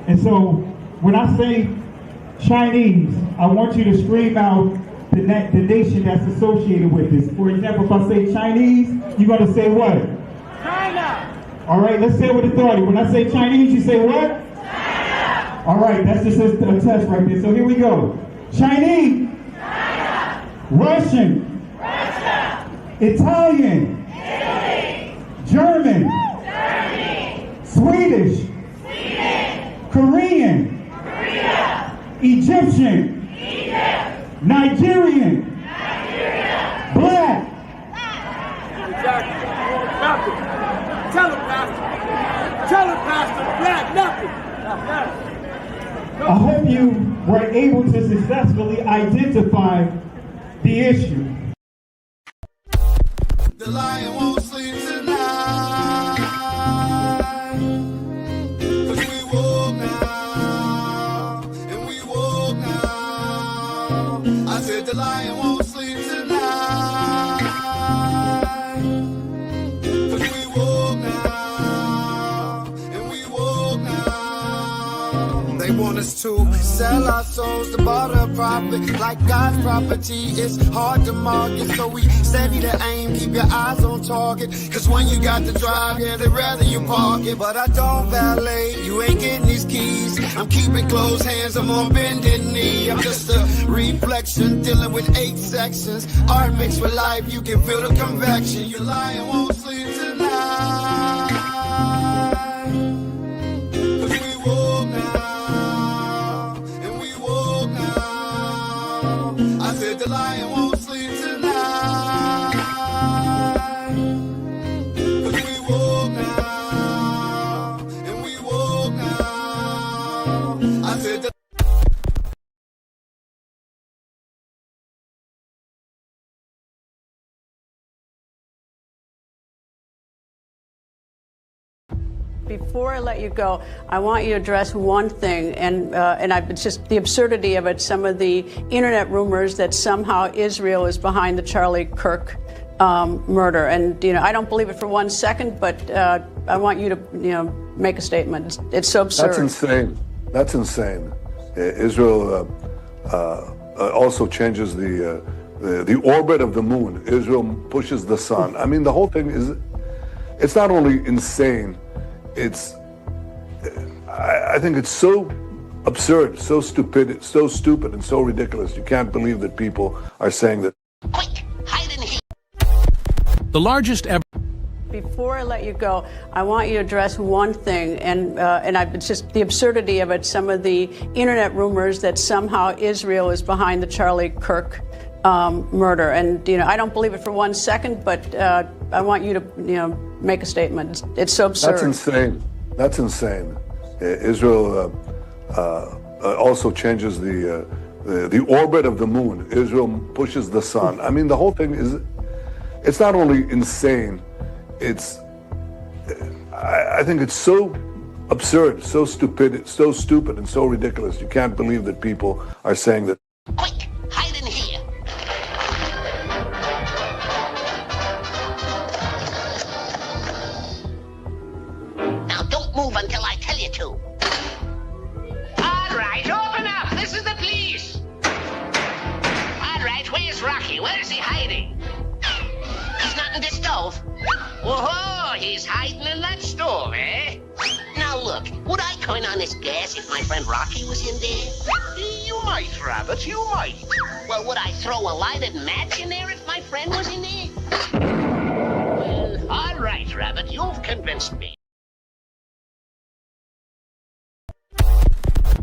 And so when I say Chinese, I want you to scream out the nation that's associated with this. For example, if I say Chinese, you're going to say what? China. All right, let's say it with authority. When I say Chinese, you say what? China. All right, that's just a test right there. So here we go. Chinese. China. Russian. Russia. Italian. Italy. German. Germany. Swedish. Sweden. Korean. Korea. Egyptian. Egypt. Nigerian. Nigeria. Black. Nothing. Tell him, Pastor. Tell him, Pastor. Black, nothing. I hope you were able to successfully identify the issue. The lion won't sleep tonight. 'Cause we woke now, and we woke now. I said the lion won't sleep tonight. 'Cause we woke now, and we woke now. They want us to sell our souls to barter profit. Like God's property, it's hard to market. So we steady to aim, keep your eyes on target. 'Cause when you got the drive, yeah, they'd rather you park it. But I don't valet, you ain't getting these keys. I'm keeping closed hands, I'm on bended knee. I'm just a reflection, dealing with 8 sections. Art mixed with life, you can feel the convection. Your lion won't sleep tonight. 'Cause we woke now, and we woke now. I said the lion won't sleep tonight. 'Cause we woke now, and we woke now. I said the Before I let you go, I want you to address one thing, and it's just the absurdity of it. Some of the internet rumors that somehow Israel is behind the Charlie Kirk murder, and I don't believe it for 1 second. But I want you to make a statement. It's so absurd. That's insane. That's insane. Israel also changes the orbit of the moon. Israel pushes the sun. I mean, the whole thing it's not only insane. I think it's so absurd, so stupid, and so ridiculous. You can't believe that people are saying that. Quick, hide in here. The largest ever. Before I let you go, I want you to address one thing, and it's just the absurdity of it. Some of the internet rumors that somehow Israel is behind the Charlie Kirk murder, and I don't believe it for 1 second. But I want you to make a statement. It's so absurd. That's insane. That's insane. Israel also changes the orbit of the moon. Israel pushes the sun. I mean, the whole thing it's not only insane. I think it's so absurd, so stupid, and so ridiculous. You can't believe that people are saying that. Quick, hide in here. Now don't move until I tell you to. All right, open up. This is the police. All right, where's Rocky? Where is he hiding? He's not in the stove. Whoa, he's hiding in that stove, eh? Now look, would I turn on this gas if my friend Rocky was in there? You might, Rabbit, you might. Well, would I throw a lighted match in there if my friend was in there? Well, all right, Rabbit, you've convinced me.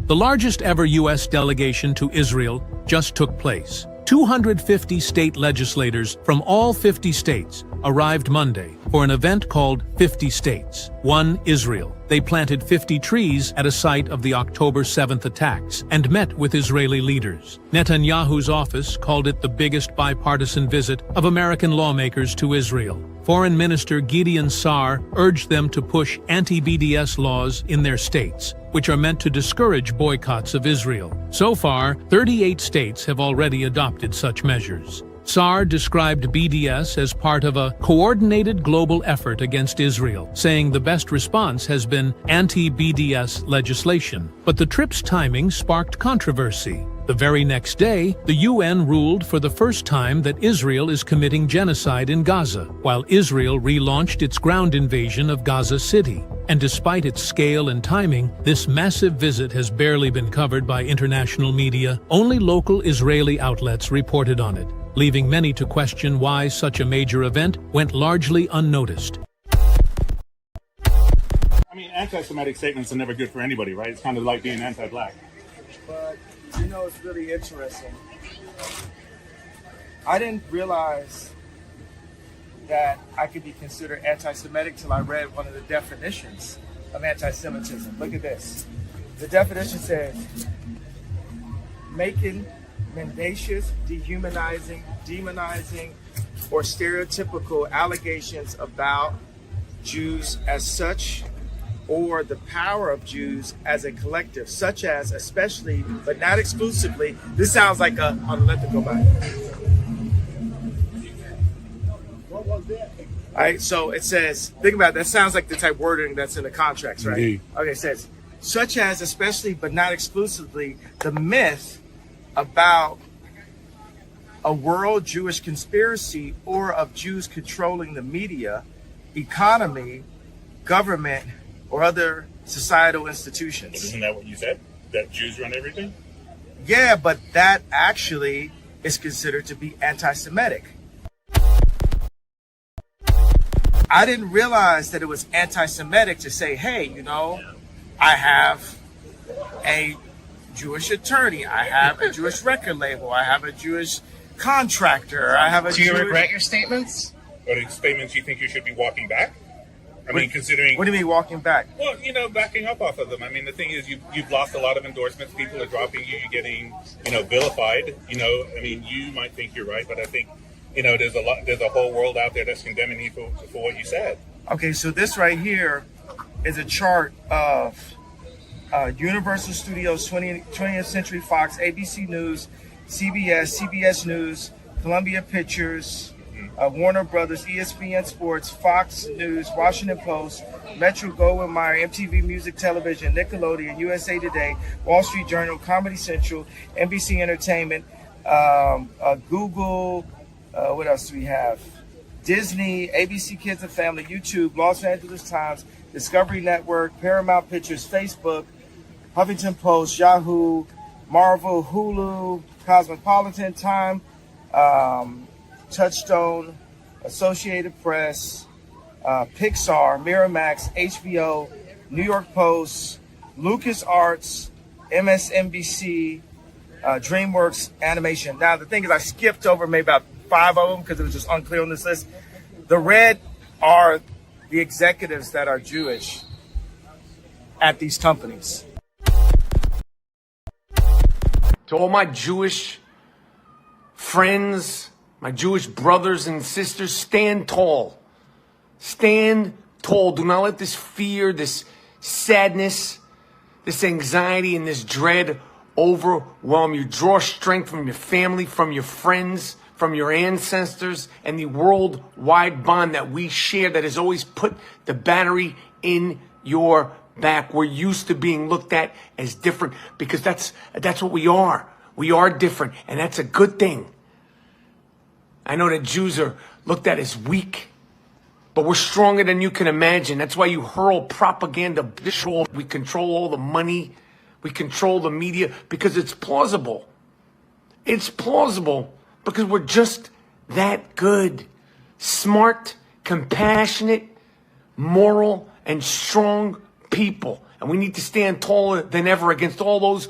The largest ever U.S. delegation to Israel just took place. 250 state legislators from all 50 states arrived Monday for an event called 50 States, One Israel. They planted 50 trees at a site of the October 7th attacks and met with Israeli leaders. Netanyahu's office called it the biggest bipartisan visit of American lawmakers to Israel. Foreign Minister Gideon Sa'ar urged them to push anti-BDS laws in their states, which are meant to discourage boycotts of Israel. So far, 38 states have already adopted such measures. Saar described BDS as part of a coordinated global effort against Israel, saying the best response has been anti-BDS legislation. But the trip's timing sparked controversy. The very next day, the UN ruled for the first time that Israel is committing genocide in Gaza, while Israel relaunched its ground invasion of Gaza City. And despite its scale and timing, this massive visit has barely been covered by international media. Only local Israeli outlets reported on it, leaving many to question why such a major event went largely unnoticed. I mean, anti-Semitic statements are never good for anybody, right? It's kind of like being anti-black. But, you know, it's really interesting. I didn't realize that I could be considered anti-Semitic till I read one of the definitions of anti-Semitism. Look at this. The definition says, making mendacious, dehumanizing, demonizing, or stereotypical allegations about Jews as such, or the power of Jews as a collective, such as, especially, but not exclusively. This sounds like let it go by. What was that? All right, so it says, think about it, that sounds like the type wording that's in the contracts, right? Indeed. Okay, it says, such as, especially, but not exclusively, the myth about a world Jewish conspiracy or of Jews controlling the media, economy, government, or other societal institutions. But isn't that what you said? That Jews run everything? Yeah, but that actually is considered to be anti-Semitic. I didn't realize that it was anti-Semitic to say, hey, you know, I have a Jewish attorney, I have a Jewish record label, I have a Jewish contractor, I have a Do you regret your statements? Or the statements you think you should be walking back? I mean, considering... What do you mean walking back? Well, you know, backing up off of them. I mean, the thing is, you've lost a lot of endorsements. People are dropping you. You're getting, you know, vilified. You know, I mean, you might think you're right, but I think, you know, there's a whole world out there that's condemning you for what you said. Okay, so this right here is a chart of Universal Studios, 20th Century Fox, ABC News, CBS News, Columbia Pictures, Warner Brothers, ESPN Sports, Fox News, Washington Post, Metro Goldwyn Mayer, MTV Music Television, Nickelodeon, USA Today, Wall Street Journal, Comedy Central, NBC Entertainment, Google, what else do we have? Disney, ABC Kids and Family, YouTube, Los Angeles Times, Discovery Network, Paramount Pictures, Facebook, Huffington Post, Yahoo, Marvel, Hulu, Cosmopolitan, Time, Touchstone, Associated Press, Pixar, Miramax, HBO, New York Post, LucasArts, MSNBC, DreamWorks Animation. Now, the thing is, I skipped over maybe about 5 of them because it was just unclear on this list. The red are the executives that are Jewish at these companies. To all my Jewish friends, my Jewish brothers and sisters, stand tall. Stand tall. Do not let this fear, this sadness, this anxiety, and this dread overwhelm you. Draw strength from your family, from your friends, from your ancestors, and the worldwide bond that we share that has always put the battery in your back. We're used to being looked at as different because that's what we are. We are different, and that's a good thing. I know that Jews are looked at as weak, but we're stronger than you can imagine. That's why you hurl propaganda. We control all the money. We control the media because it's plausible. It's plausible because we're just that good. Smart, compassionate, moral, and strong people. And we need to stand taller than ever against all those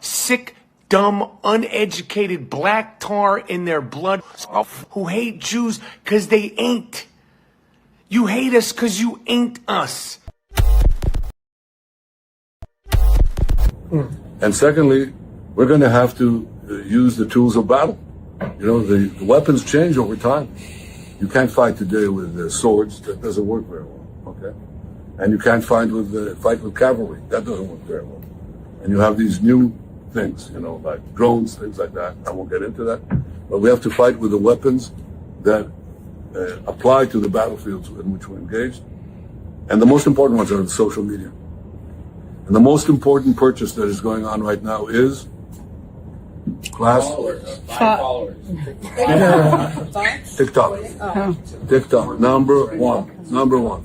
sick, dumb, uneducated black tar in their blood who hate Jews because they ain't. You hate us because you ain't us. And secondly, we're going to have to use the tools of battle. You know, the weapons change over time. You can't fight today with swords. That doesn't work very well, okay? And you can't fight with cavalry. That doesn't work very well. And you have these new things, like drones, things like that. I won't get into that. But we have to fight with the weapons that apply to the battlefields in which we're engaged. And the most important ones are the social media. And the most important purchase that is going on right now is TikTok. TikTok, number one.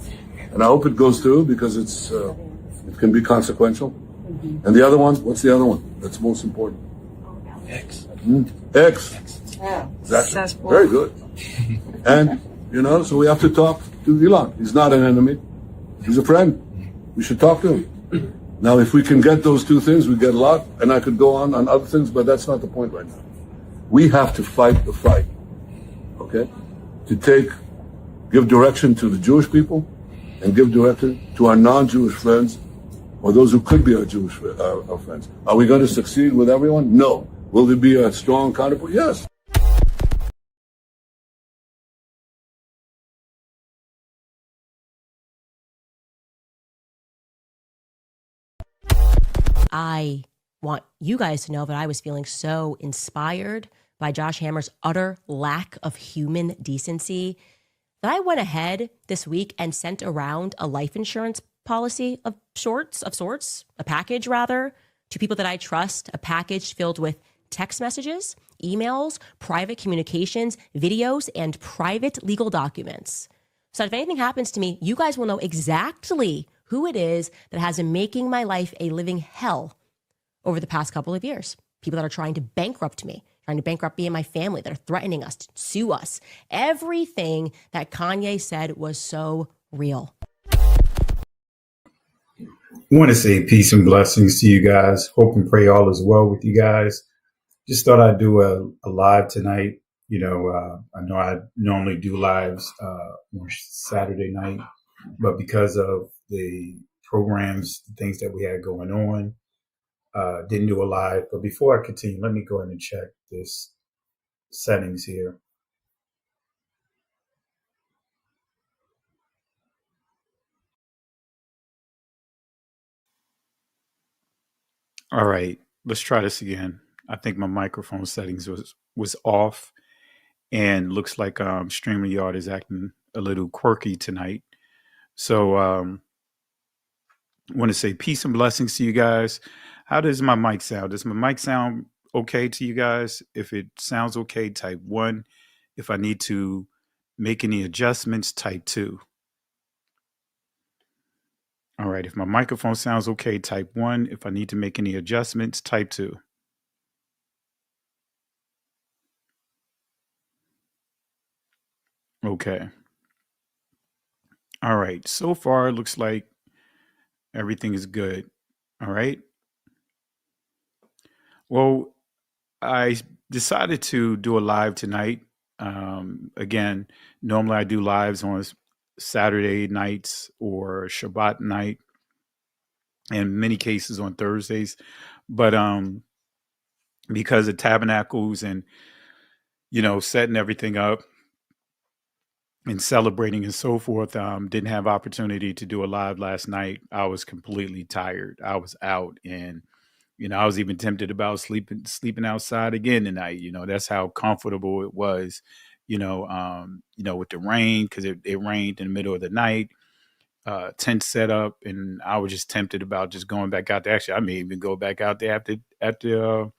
And I hope it goes through because it can be consequential. And the other one, what's the other one that's most important? X. Exactly. Very good. And, so we have to talk to Elon. He's not an enemy. He's a friend. We should talk to him. Now, if we can get those two things, we get a lot. And I could go on other things, but that's not the point right now. We have to fight the fight, okay? To give direction to the Jewish people and give direction to our non-Jewish friends or those who could be our Jewish our friends. Are we going to succeed with everyone? No. Will there be a strong counterpoint? Yes. I want you guys to know that I was feeling so inspired by Josh Hammer's utter lack of human decency that I went ahead this week and sent around a life insurance policy of sorts, a package rather, to people that I trust, a package filled with text messages, emails, private communications, videos, and private legal documents. So that if anything happens to me, you guys will know exactly who it is that has been making my life a living hell over the past couple of years. People that are trying to bankrupt me and my family, that are threatening us, to sue us. Everything that Kanye said was so real. I want to say peace and blessings to you guys. Hope and pray all is well with you guys. Just thought I'd do a live tonight. I know I normally do lives on Saturday night, but because of the programs, things that we had going on, didn't do a live. But before I continue, let me go ahead and check this settings here. All right, let's try this again. I think my microphone settings was off, and looks like StreamYard is acting a little quirky tonight. So I want to say peace and blessings to you guys. How does my mic sound? Does my mic sound okay to you guys? If it sounds okay, type 1. If I need to make any adjustments, type 2. All right, if my microphone sounds okay, type 1. If I need to make any adjustments, type 2. Okay. All right, so far it looks like everything is good. All right. Well, I decided to do a live tonight. Again, normally I do lives on Saturday nights or Shabbat night, and in many cases on Thursdays. But because of tabernacles and setting everything up and celebrating and so forth, didn't have opportunity to do a live last night. I was completely tired. I was out, and I was even tempted about sleeping outside again tonight. That's how comfortable it was. With the rain, because it rained in the middle of the night. Tent set up, and I was just tempted about just going back out there. Actually, I may even go back out there after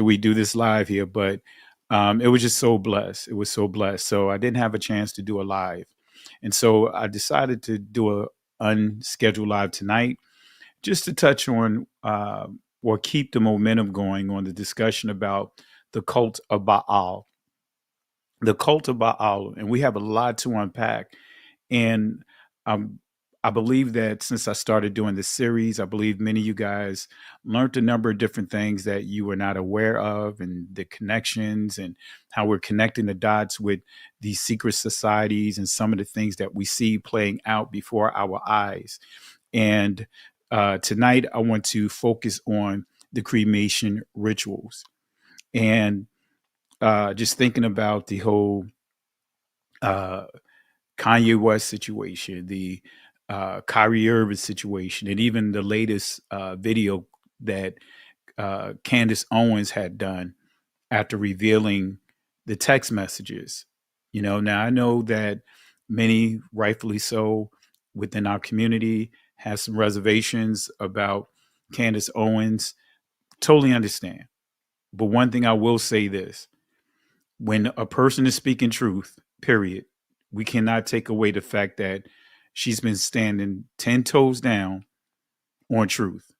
we do this live here. But it was just so blessed. It was so blessed. So I didn't have a chance to do a live, and so I decided to do a unscheduled live tonight, just to touch on or keep the momentum going on the discussion about the cult of Baal. The cult of Baal, and we have a lot to unpack. And I believe that since I started doing this series, I believe many of you guys learned a number of different things that you were not aware of, and the connections and how we're connecting the dots with these secret societies and some of the things that we see playing out before our eyes. And tonight, I want to focus on the cremation rituals, and just thinking about the whole Kanye West situation, the Kyrie Irving situation, and even the latest video that Candace Owens had done after revealing the text messages. Now I know that many, rightfully so, within our community has some reservations about Candace Owens. Totally understand. But one thing I will say this: when a person is speaking truth, period, we cannot take away the fact that she's been standing 10 toes down on truth.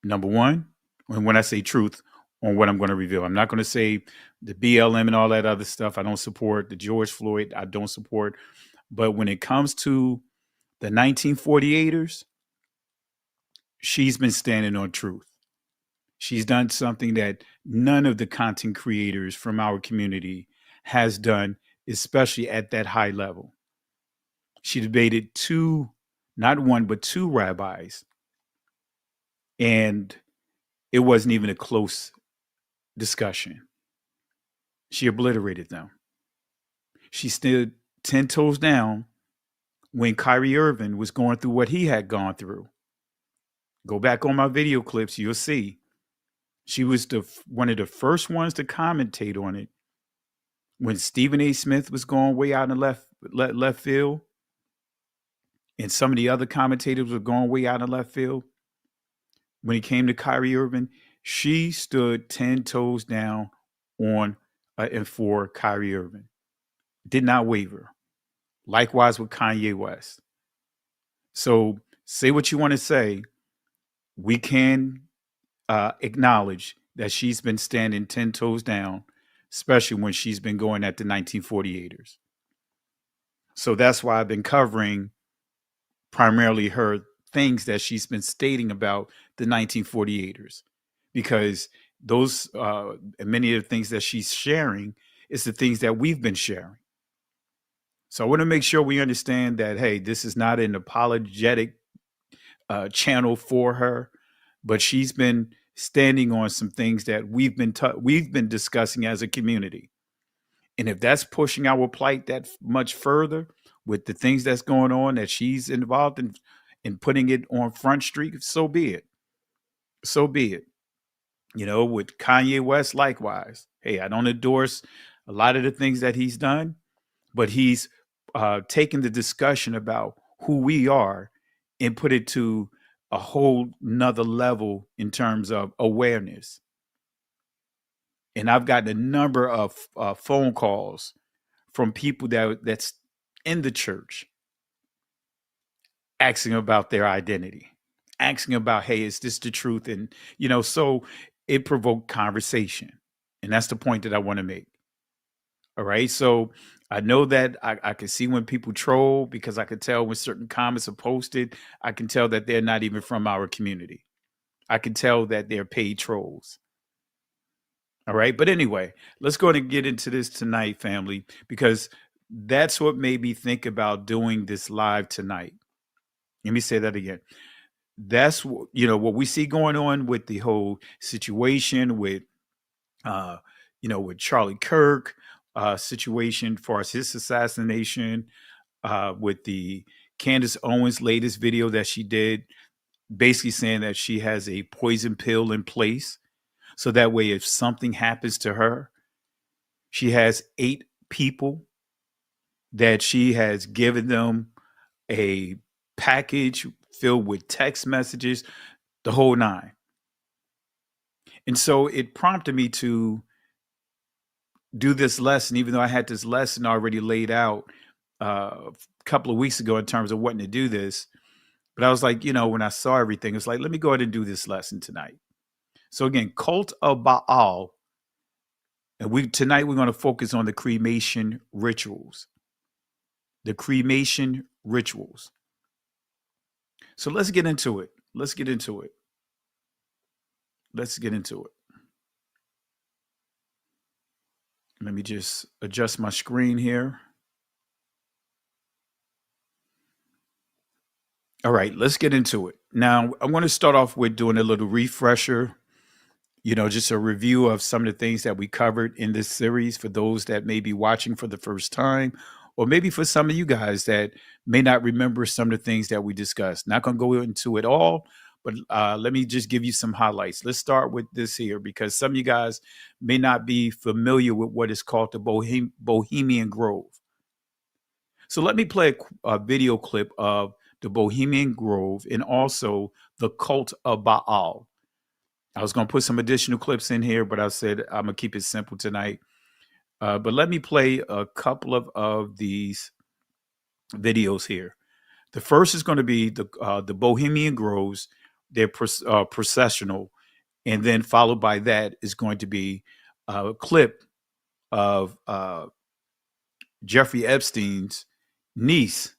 Number one, and when I say truth, on what I'm going to reveal, I'm not going to say the BLM and all that other stuff. I don't support the George Floyd. I don't support. But when it comes to the 1948ers, she's been standing on truth. She's done something that none of the content creators from our community has done, especially at that high level. She debated not one, but two rabbis. And it wasn't even a close discussion. She obliterated them. She stood 10 toes down when Kyrie Irving was going through what he had gone through. Go back on my video clips, you'll see. She was one of the first ones to commentate on it when Stephen A. Smith was going way out in left field, and some of the other commentators were going way out in left field. When it came to Kyrie Irving, she stood 10 toes down on and for Kyrie Irving. Did not waver. Likewise with Kanye West. So say what you want to say. We can acknowledge that she's been standing 10 toes down, especially when she's been going at the 1948ers. So that's why I've been covering primarily her things that she's been stating about the 1948ers, because those many of the things that she's sharing is the things that we've been sharing. So I want to make sure we understand that, hey, this is not an apologetic channel for her, but she's been standing on some things that we've been discussing as a community. And if that's pushing our plight that much further with the things that's going on that she's involved in putting it on Front Street, so be it. So be it. With Kanye West, likewise. Hey, I don't endorse a lot of the things that he's done, but he's taken the discussion about who we are and put it to a whole nother level in terms of awareness. And I've gotten a number of phone calls from people that's in the church asking about their identity, asking about, hey, is this the truth? And, so it provoked conversation. And that's the point that I want to make. All right. So I know that I can see when people troll, because I can tell when certain comments are posted, I can tell that they're not even from our community. I can tell that they're paid trolls. All right. But anyway, let's go ahead and get into this tonight, family, because that's what made me think about doing this live tonight. Let me say that again. That's what we see going on with the whole situation with, with Charlie Kirk, situation for his assassination, with the Candace Owens latest video that she did, basically saying that she has a poison pill in place. So that way, if something happens to her, she has 8 people that she has given them a package filled with text messages, the whole 9. And so it prompted me to do this lesson, even though I had this lesson already laid out a couple of weeks ago in terms of wanting to do this. But I was like, when I saw everything, it's like, let me go ahead and do this lesson tonight. So again, Cult of Baal. And tonight we're going to focus on the cremation rituals. The cremation rituals. So let's get into it. Let's get into it. Let me just adjust my screen here. All right, let's get into it. Now, I'm going to start off with doing a little refresher, just a review of some of the things that we covered in this series for those that may be watching for the first time, or maybe for some of you guys that may not remember some of the things that we discussed. Not going to go into it all, But let me just give you some highlights. Let's start with this here because some of you guys may not be familiar with what is called the Bohemian Grove. So let me play a video clip of the Bohemian Grove and also the cult of Baal. I was going to put some additional clips in here, but I said I'm going to keep it simple tonight. But let me play a couple of these videos here. The first is going to be the Bohemian Groves. They're processional. And then followed by that is going to be a clip of Jeffrey Epstein's niece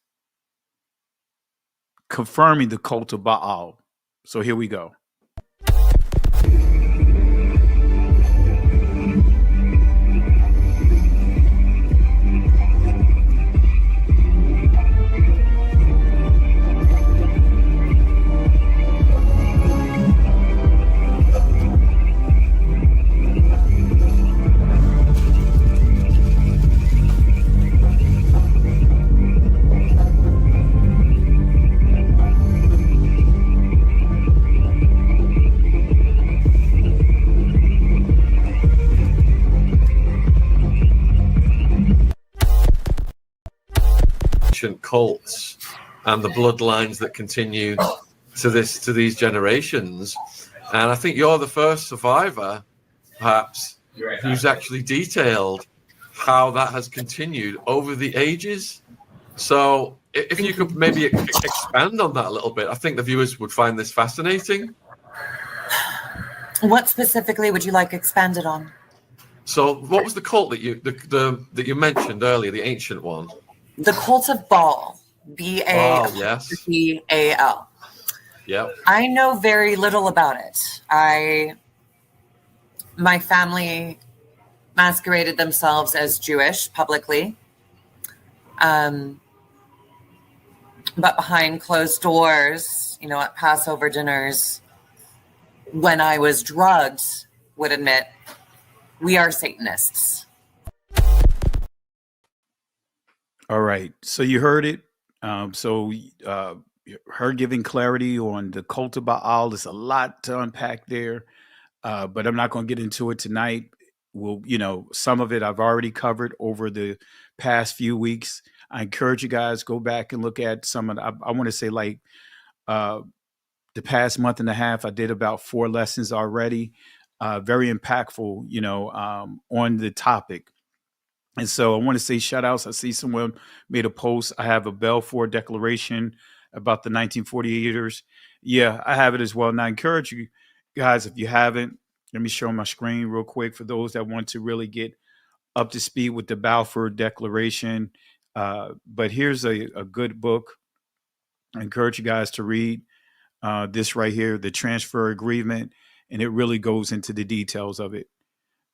confirming the cult of Baal. So here we go. Cults and the bloodlines that continue to these generations, and I think you're the first survivor, perhaps, who's actually detailed how that has continued over the ages. So, if you could maybe expand on that a little bit, I think the viewers would find this fascinating. What specifically would you like expanded on? So, what was the cult that you mentioned earlier, the ancient one? The cult of Baal, B-A-L. Yes. B-A-L. Yep. I know very little about it. My family masqueraded themselves as Jewish publicly, but behind closed doors, at Passover dinners, when I was drugged, would admit we are Satanists. All right. So you heard it. Her giving clarity on the cult of Baal. There's a lot to unpack there, but I'm not going to get into it tonight. Some of it I've already covered over the past few weeks. I encourage you guys, go back and look at some of I want to say the past month and a half, I did about 4 lessons already. Very impactful, on the topic. And so I want to say shout outs. I see someone made a post. I have a Balfour Declaration about the 1948ers. Yeah, I have it as well. And I encourage you guys, if you haven't, let me show my screen real quick for those that want to really get up to speed with the Balfour Declaration. But here's a good book. I encourage you guys to read this right here, The Transfer Agreement. And it really goes into the details of it.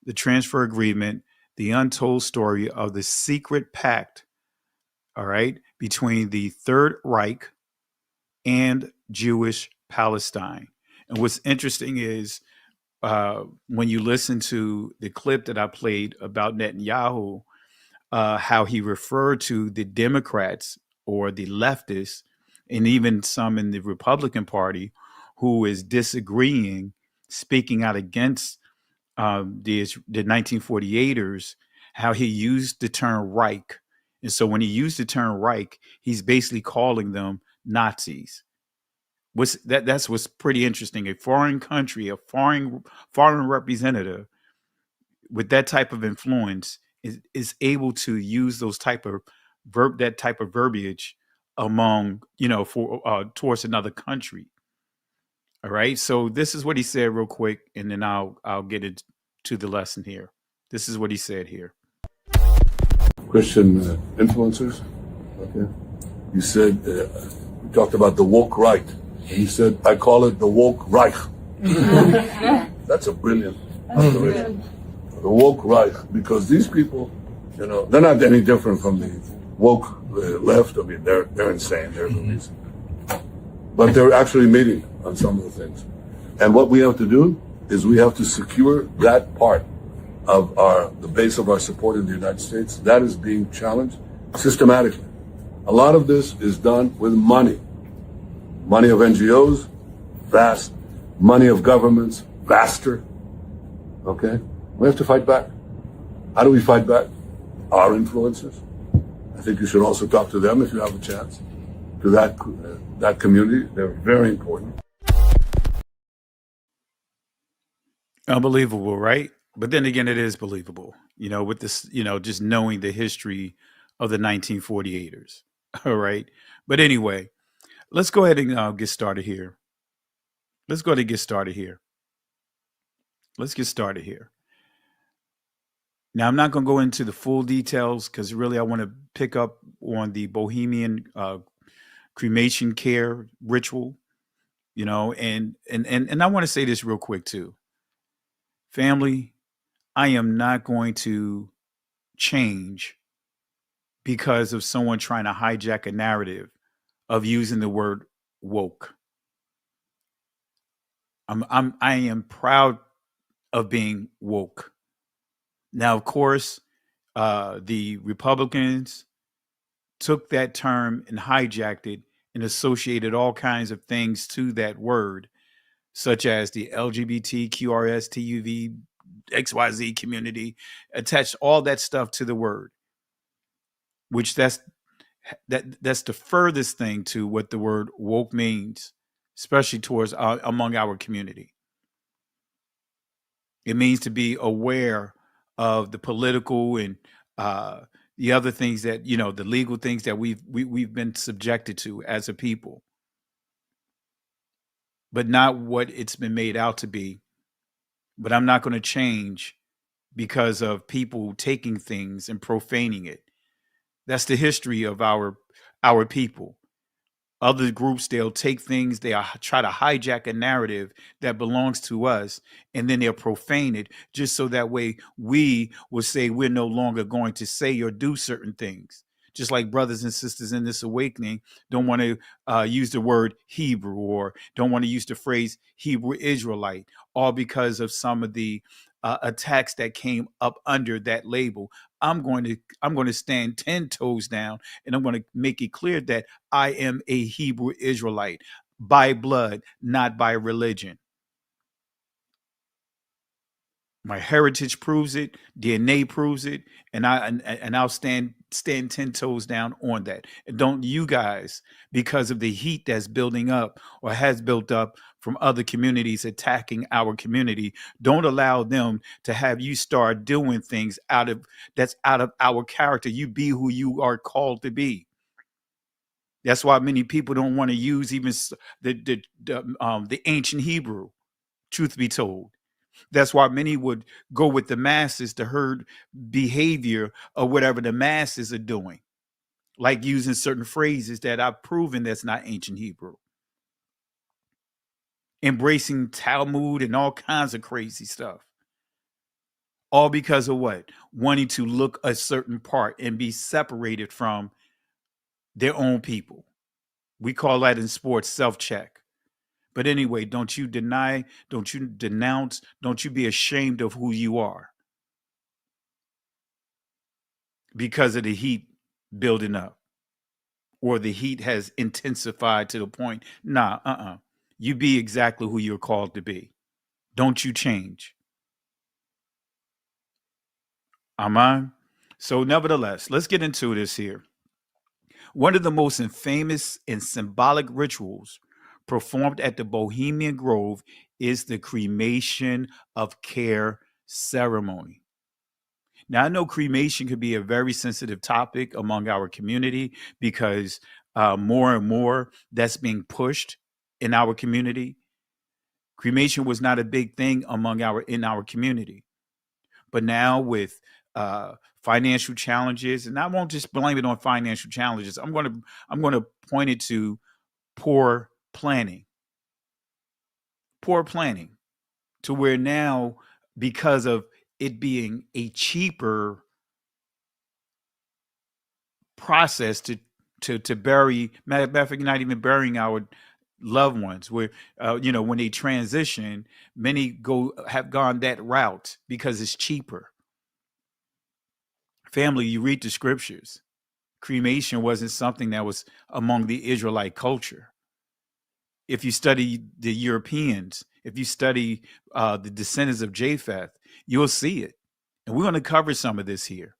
The Transfer Agreement, the untold story of the secret pact, all right, between the Third Reich and Jewish Palestine. And what's interesting is when you listen to the clip that I played about Netanyahu, how he referred to the Democrats or the leftists, and even some in the Republican Party who is disagreeing, speaking out against the 1948ers, how he used the term Reich. And so when he used the term Reich, he's basically calling them Nazis. That's what's pretty interesting. A foreign country, a foreign representative with that type of influence is able to use those type of verbiage among, towards another country. All right. So this is what he said real quick, and then I'll get into the lesson here. This is what he said here. Christian influencers. Okay. You said, you talked about the woke right. And you said, I call it the woke Reich. That's a brilliant observation. The woke Reich, because these people, they're not any different from the woke left. I mean, they're insane. They're crazy. But they're actually meeting on some of the things. And what we have to do is we have to secure that part of the base of our support in the United States. That is being challenged systematically. A lot of this is done with money of NGOs, vast. Money of governments, vaster. Okay? We have to fight back. How do we fight back? Our influencers. I think you should also talk to them if you have a chance. To that community, they're very important. Unbelievable, right? But then again, it is believable, with this, just knowing the history of the 1948ers. All right. But anyway, let's go ahead and get started here. Let's go ahead and get started here. Let's get started here. Now, I'm not going to go into the full details because really I want to pick up on the Bohemian cremation care ritual, and I want to say this real quick too. Family, I am not going to change because of someone trying to hijack a narrative of using the word woke. I am proud of being woke. Now, of course, the Republicans took that term and hijacked it and associated all kinds of things to that word, such as the LGBT, QRS, TUV, XYZ community, attached all that stuff to the word, which that's the furthest thing to what the word woke means, especially towards among our community. It means to be aware of the political and the other things that, the legal things that we've been subjected to as a people, but not what it's been made out to be. But I'm not going to change because of people taking things and profaning it. That's the history of our people. Other groups, they'll take things, they'll try to hijack a narrative that belongs to us, and then they'll profane it just so that way we will say we're no longer going to say or do certain things. Just like brothers and sisters in this awakening don't want to use the word Hebrew or don't want to use the phrase Hebrew Israelite, all because of some of the attacks that came up under that label. I'm going to stand 10 toes down, and I'm going to make it clear that I am a Hebrew Israelite by blood, not by religion. My heritage proves it, DNA proves it, and I'll stand 10 toes down on that. And don't you guys, because of the heat that's building up or has built up from other communities attacking our community, don't allow them to have you start doing things that's out of our character. You be who you are called to be. That's why many people don't want to use even the ancient Hebrew, truth be told. That's why many would go with the masses, the herd behavior of whatever the masses are doing, like using certain phrases that I've proven that's not ancient Hebrew. Embracing Talmud and all kinds of crazy stuff. All because of what? Wanting to look a certain part and be separated from their own people. We call that in sports self-check. But anyway, don't you deny, don't you denounce, don't you be ashamed of who you are because of the heat building up or the heat has intensified to the point. You be exactly who you're called to be. Don't you change. Amen. So nevertheless, let's get into this here. One of the most famous and symbolic rituals performed at the Bohemian Grove is the cremation of care ceremony. Now, I know cremation could be a very sensitive topic among our community because more and more that's being pushed in our community. Cremation was not a big thing in our community, but now with financial challenges, and I won't just blame it on financial challenges. I'm going to point it to poor planning to where now, because of it being a cheaper process to bury, matter of fact, not even burying our loved ones, where when they transition, many have gone that route because it's cheaper. Family, you read the scriptures. Cremation wasn't something that was among the Israelite culture. If you study the Europeans, if you study the descendants of Japheth, you'll see it. And we're going to cover some of this here.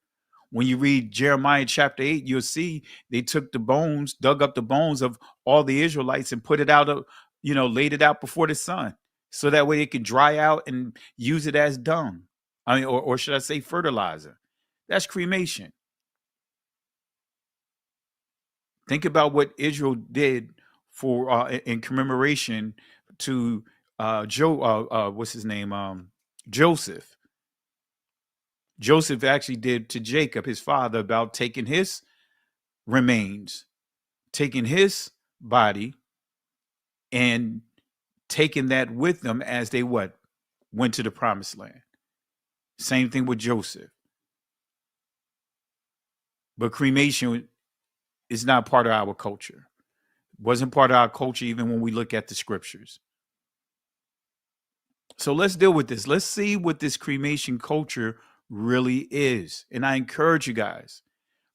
When you read Jeremiah chapter 8, you'll see they took the bones, dug up the bones of all the Israelites and put it out of, laid it out before the sun. So that way it could dry out and use it as dung. Or should I say fertilizer? That's cremation. Think about what Israel did for in commemoration to what's his name? Joseph. Joseph actually did to Jacob, his father, about taking his remains, taking his body, and taking that with them as they went to the promised land. Same thing with Joseph. But cremation is not part of our culture. Wasn't part of our culture even when we look at the scriptures. So let's deal with this. Let's see what this cremation culture really is. And I encourage you guys,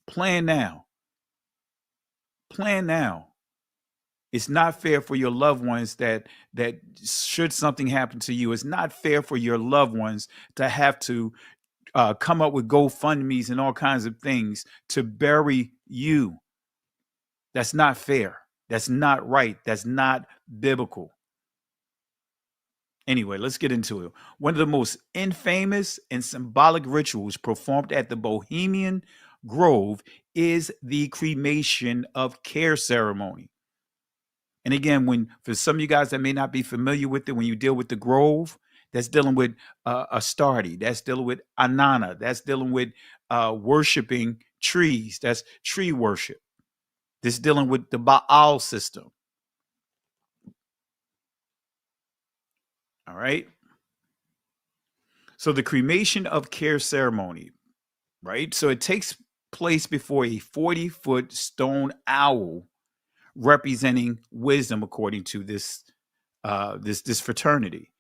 plan now. Plan now. It's not fair for your loved ones that should something happen to you, it's not fair for your loved ones to have to come up with GoFundMes and all kinds of things to bury you. That's not fair. That's not right. That's not biblical. Anyway, let's get into it. One of the most infamous and symbolic rituals performed at the Bohemian Grove is the cremation of care ceremony. And again, for some of you guys that may not be familiar with it, when you deal with the Grove, that's dealing with Astarte, that's dealing with Anana, that's dealing with worshiping trees, that's tree worship. This is dealing with the Baal system. All right. So the cremation of care ceremony, right? So it takes place before a 40-foot stone owl representing wisdom, according to this fraternity.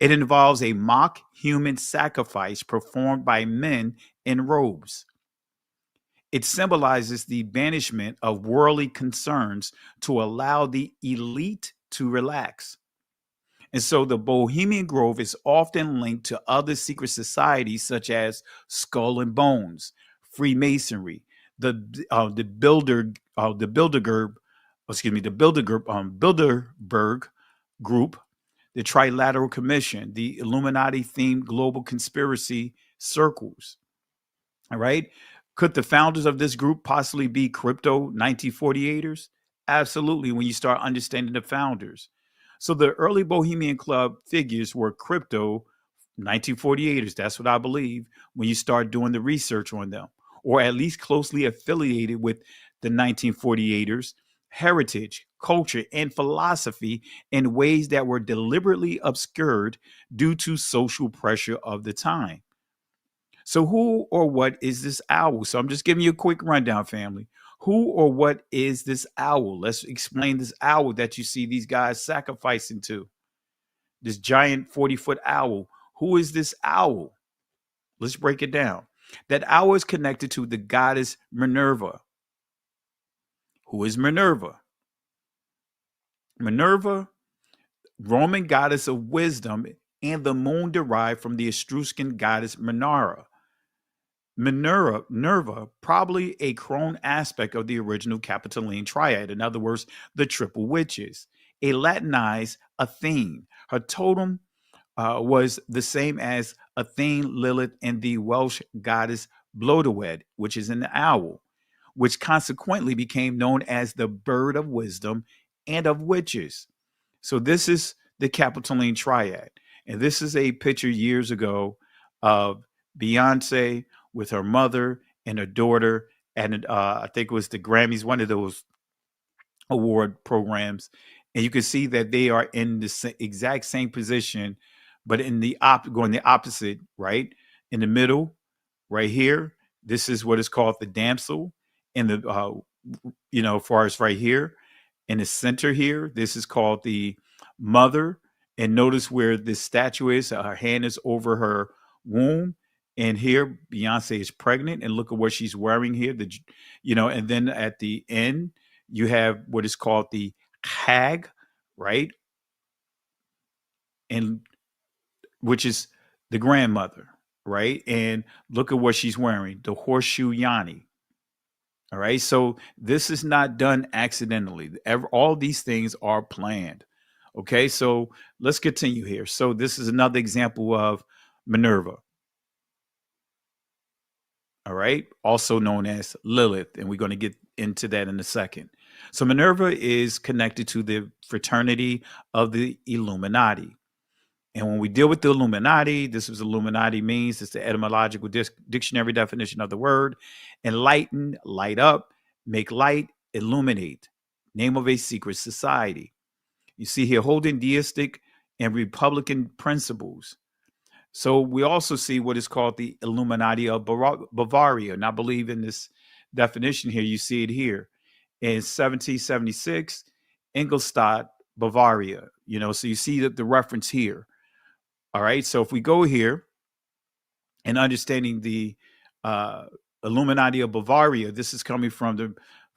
It involves a mock human sacrifice performed by men in robes. It symbolizes the banishment of worldly concerns to allow the elite to relax. And so the Bohemian Grove is often linked to other secret societies such as Skull and Bones, Freemasonry, the Bilderberg Group, the Trilateral Commission, the Illuminati-themed global conspiracy circles. All right. Could the founders of this group possibly be crypto 1948ers? Absolutely, when you start understanding the founders. So the early Bohemian Club figures were crypto 1948ers. That's what I believe when you start doing the research on them, or at least closely affiliated with the 1948ers, heritage, culture, and philosophy in ways that were deliberately obscured due to social pressure of the time. So who or what is this owl? So I'm just giving you a quick rundown, family. Who or what is this owl? Let's explain this owl that you see these guys sacrificing to. This giant 40-foot owl. Who is this owl? Let's break it down. That owl is connected to the goddess Minerva. Who is Minerva? Minerva, Roman goddess of wisdom, and the moon derived from the Etruscan goddess Minerva. Minerva, probably a crone aspect of the original Capitoline triad, in other words, the triple witches, a Latinized Athene. Her totem was the same as Athene, Lilith, and the Welsh goddess Blodeuwedd, which is an owl, which consequently became known as the bird of wisdom and of witches. So this is the Capitoline triad. And this is a picture years ago of Beyonce with her mother and her daughter. And I think it was the Grammys, one of those award programs. And you can see that they are in the exact same position, but in the going the opposite, right? In the middle, right here, this is what is called the damsel. And the, as far as right here, in the center here, this is called the mother. And notice where this statue is, her hand is over her womb. And here, Beyonce is pregnant, and look at what she's wearing here. And then at the end, you have what is called the hag, right? And which is the grandmother, right? And look at what she's wearing, the horseshoe Yanni. All right. So this is not done accidentally. All these things are planned. Okay. So let's continue here. So this is another example of Minerva. All right. Also known as Lilith. And we're going to get into that in a second. So Minerva is connected to the fraternity of the Illuminati. And when we deal with the Illuminati, this is Illuminati means, it's the etymological dictionary definition of the word: enlighten, light up, make light, illuminate. Name of a secret society. You see here holding deistic and republican principles. So we also see what is called the Illuminati of Bavaria. And I believe in this definition here, you see it here in 1776, Ingolstadt, Bavaria. So you see that the reference here. All right. So if we go here and understanding the Illuminati of Bavaria, this is coming from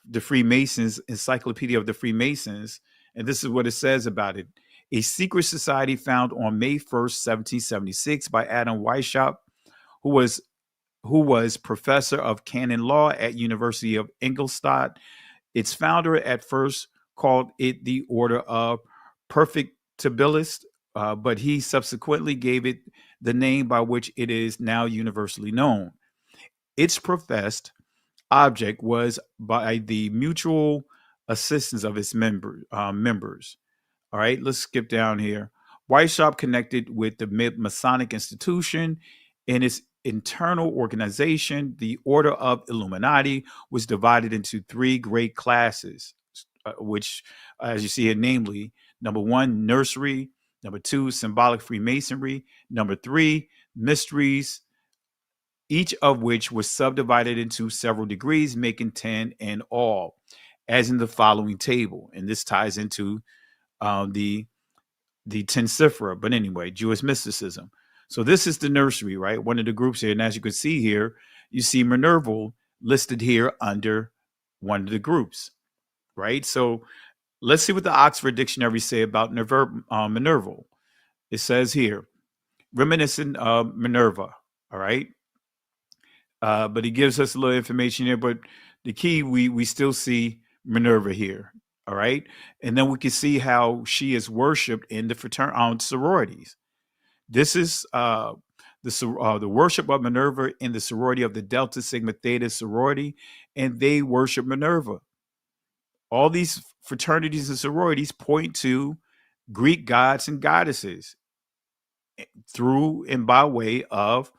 the Freemasons, Encyclopedia of the Freemasons. And this is what it says about it. A secret society found on May 1st, 1776 by Adam Weishaupt, who was professor of canon law at University of Ingolstadt. Its founder at first called it the Order of Perfectibilists, but he subsequently gave it the name by which it is now universally known. Its professed object was by the mutual assistance of its members. All right, let's skip down here. Weishaupt connected with the Masonic institution in its internal organization. The Order of Illuminati was divided into three great classes, which, as you see here, namely, number one, nursery; number two, symbolic Freemasonry; number three, mysteries, each of which was subdivided into several degrees, making 10 in all, as in the following table. And this ties into the Tensiphera, but anyway, Jewish mysticism. So this is the nursery, right? One of the groups here. And as you can see here, you see Minerval listed here under one of the groups, right? So let's see what the Oxford Dictionary say about Minerval. It says here, reminiscent of Minerva, all right? But he gives us a little information here, but the key, we still see Minerva here, all right? And then we can see how she is worshipped in the sororities. This is the worship of Minerva in the sorority of the Delta Sigma Theta sorority, and they worship Minerva. All these fraternities and sororities point to Greek gods and goddesses through and by way of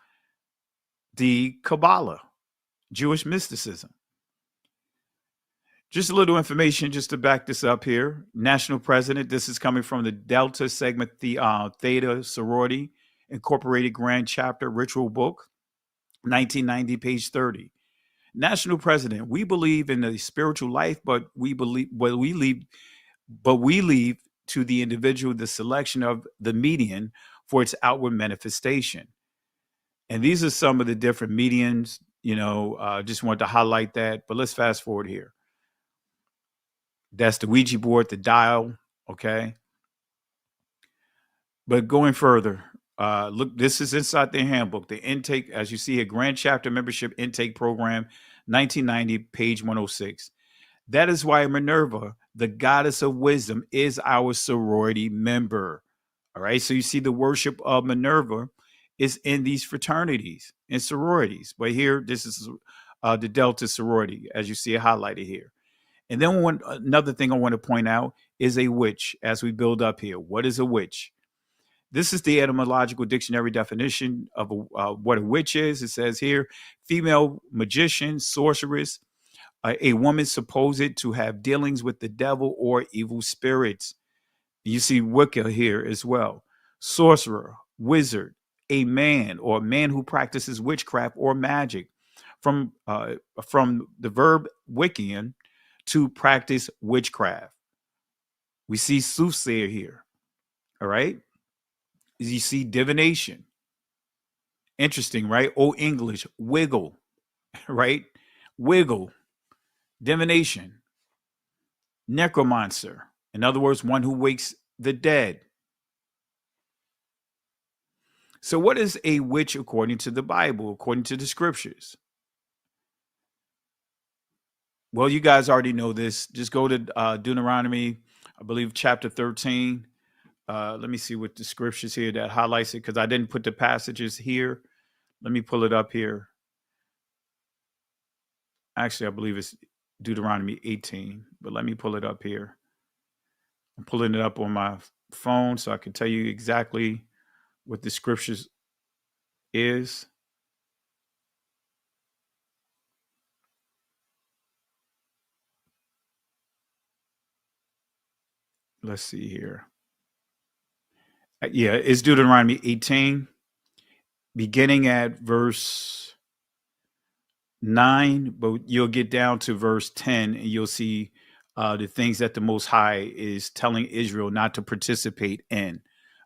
the Kabbalah, Jewish mysticism. Just a little information just to back this up here. National president, this is coming from the Delta Sigma Theta sorority, Incorporated Grand Chapter Ritual Book, 1990, page 30. National president, we believe in the spiritual life, but we leave to the individual the selection of the median for its outward manifestation. And these are some of the different medians, just wanted to highlight that, but let's fast forward here. That's the Ouija board, the dial, okay? But going further, look, this is inside the handbook. The intake, as you see here, Grand Chapter Membership Intake Program, 1990, page 106. That is why Minerva, the goddess of wisdom, is our sorority member. All right, so you see the worship of Minerva is in these fraternities and sororities. But here, this is the Delta sorority, as you see it highlighted here. And then another thing I want to point out is a witch as we build up here. What is a witch? This is the etymological dictionary definition of what a witch is. It says here, female magician, sorceress, a woman supposed to have dealings with the devil or evil spirits. You see Wicca here as well. Sorcerer, wizard, a man or a man who practices witchcraft or magic. From the verb Wiccan, to practice witchcraft. We see soothsayer here. All right. You see divination. Interesting, right? Old English, wiggle, right? Wiggle, divination, necromancer. In other words, one who wakes the dead. So what is a witch according to the Bible, according to the scriptures? Well, you guys already know this. Just go to Deuteronomy, I believe, chapter 13. Let me see what the scriptures here that highlights it, because I didn't put the passages here. Let me pull it up here. Actually, I believe it's Deuteronomy 18, but let me pull it up here. I'm pulling it up on my phone so I can tell you exactly what the scriptures is. Let's see here. Yeah, it's Deuteronomy 18, beginning at verse 9, but you'll get down to verse 10 and you'll see the things that the Most High is telling Israel not to participate in.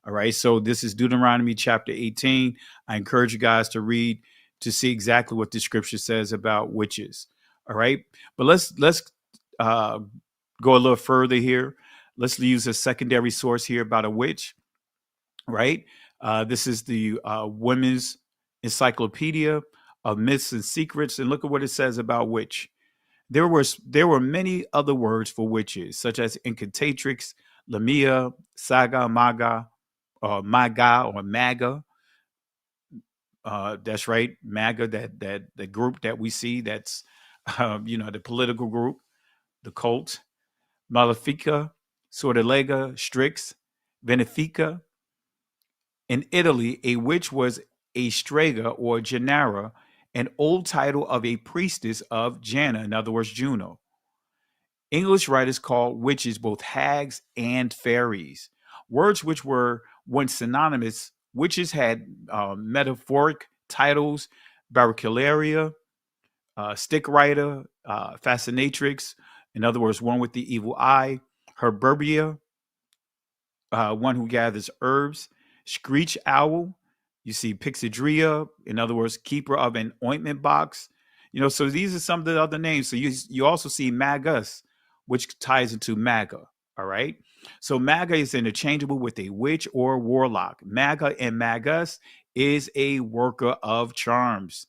All right. So this is Deuteronomy chapter 18. I encourage you guys to read to see exactly what the scripture says about witches. All right. But let's go a little further here. Let's use a secondary source here about a witch. Right. This is the Women's Encyclopedia of Myths and Secrets. And look at what it says about witch. There were many other words for witches, such as incantatrix, lamia, saga, maga, or maga, or maga. That's right, MAGA. That the group that we see. That's the political group, the cult. Malefica, sortilega, strix, benefica. In Italy, a witch was a strega or genera, an old title of a priestess of Jana, in other words, Juno. English writers called witches both hags and fairies. Words which were once synonymous, witches had metaphoric titles: barricularia, stick rider, fascinatrix, in other words, one with the evil eye, herberbia, one who gathers herbs, screech owl. You see Pixidria, in other words, keeper of an ointment box. So these are some of the other names. So you also see magus, which ties into maga. All right. So maga is interchangeable with a witch or warlock. Maga and magus is a worker of charms.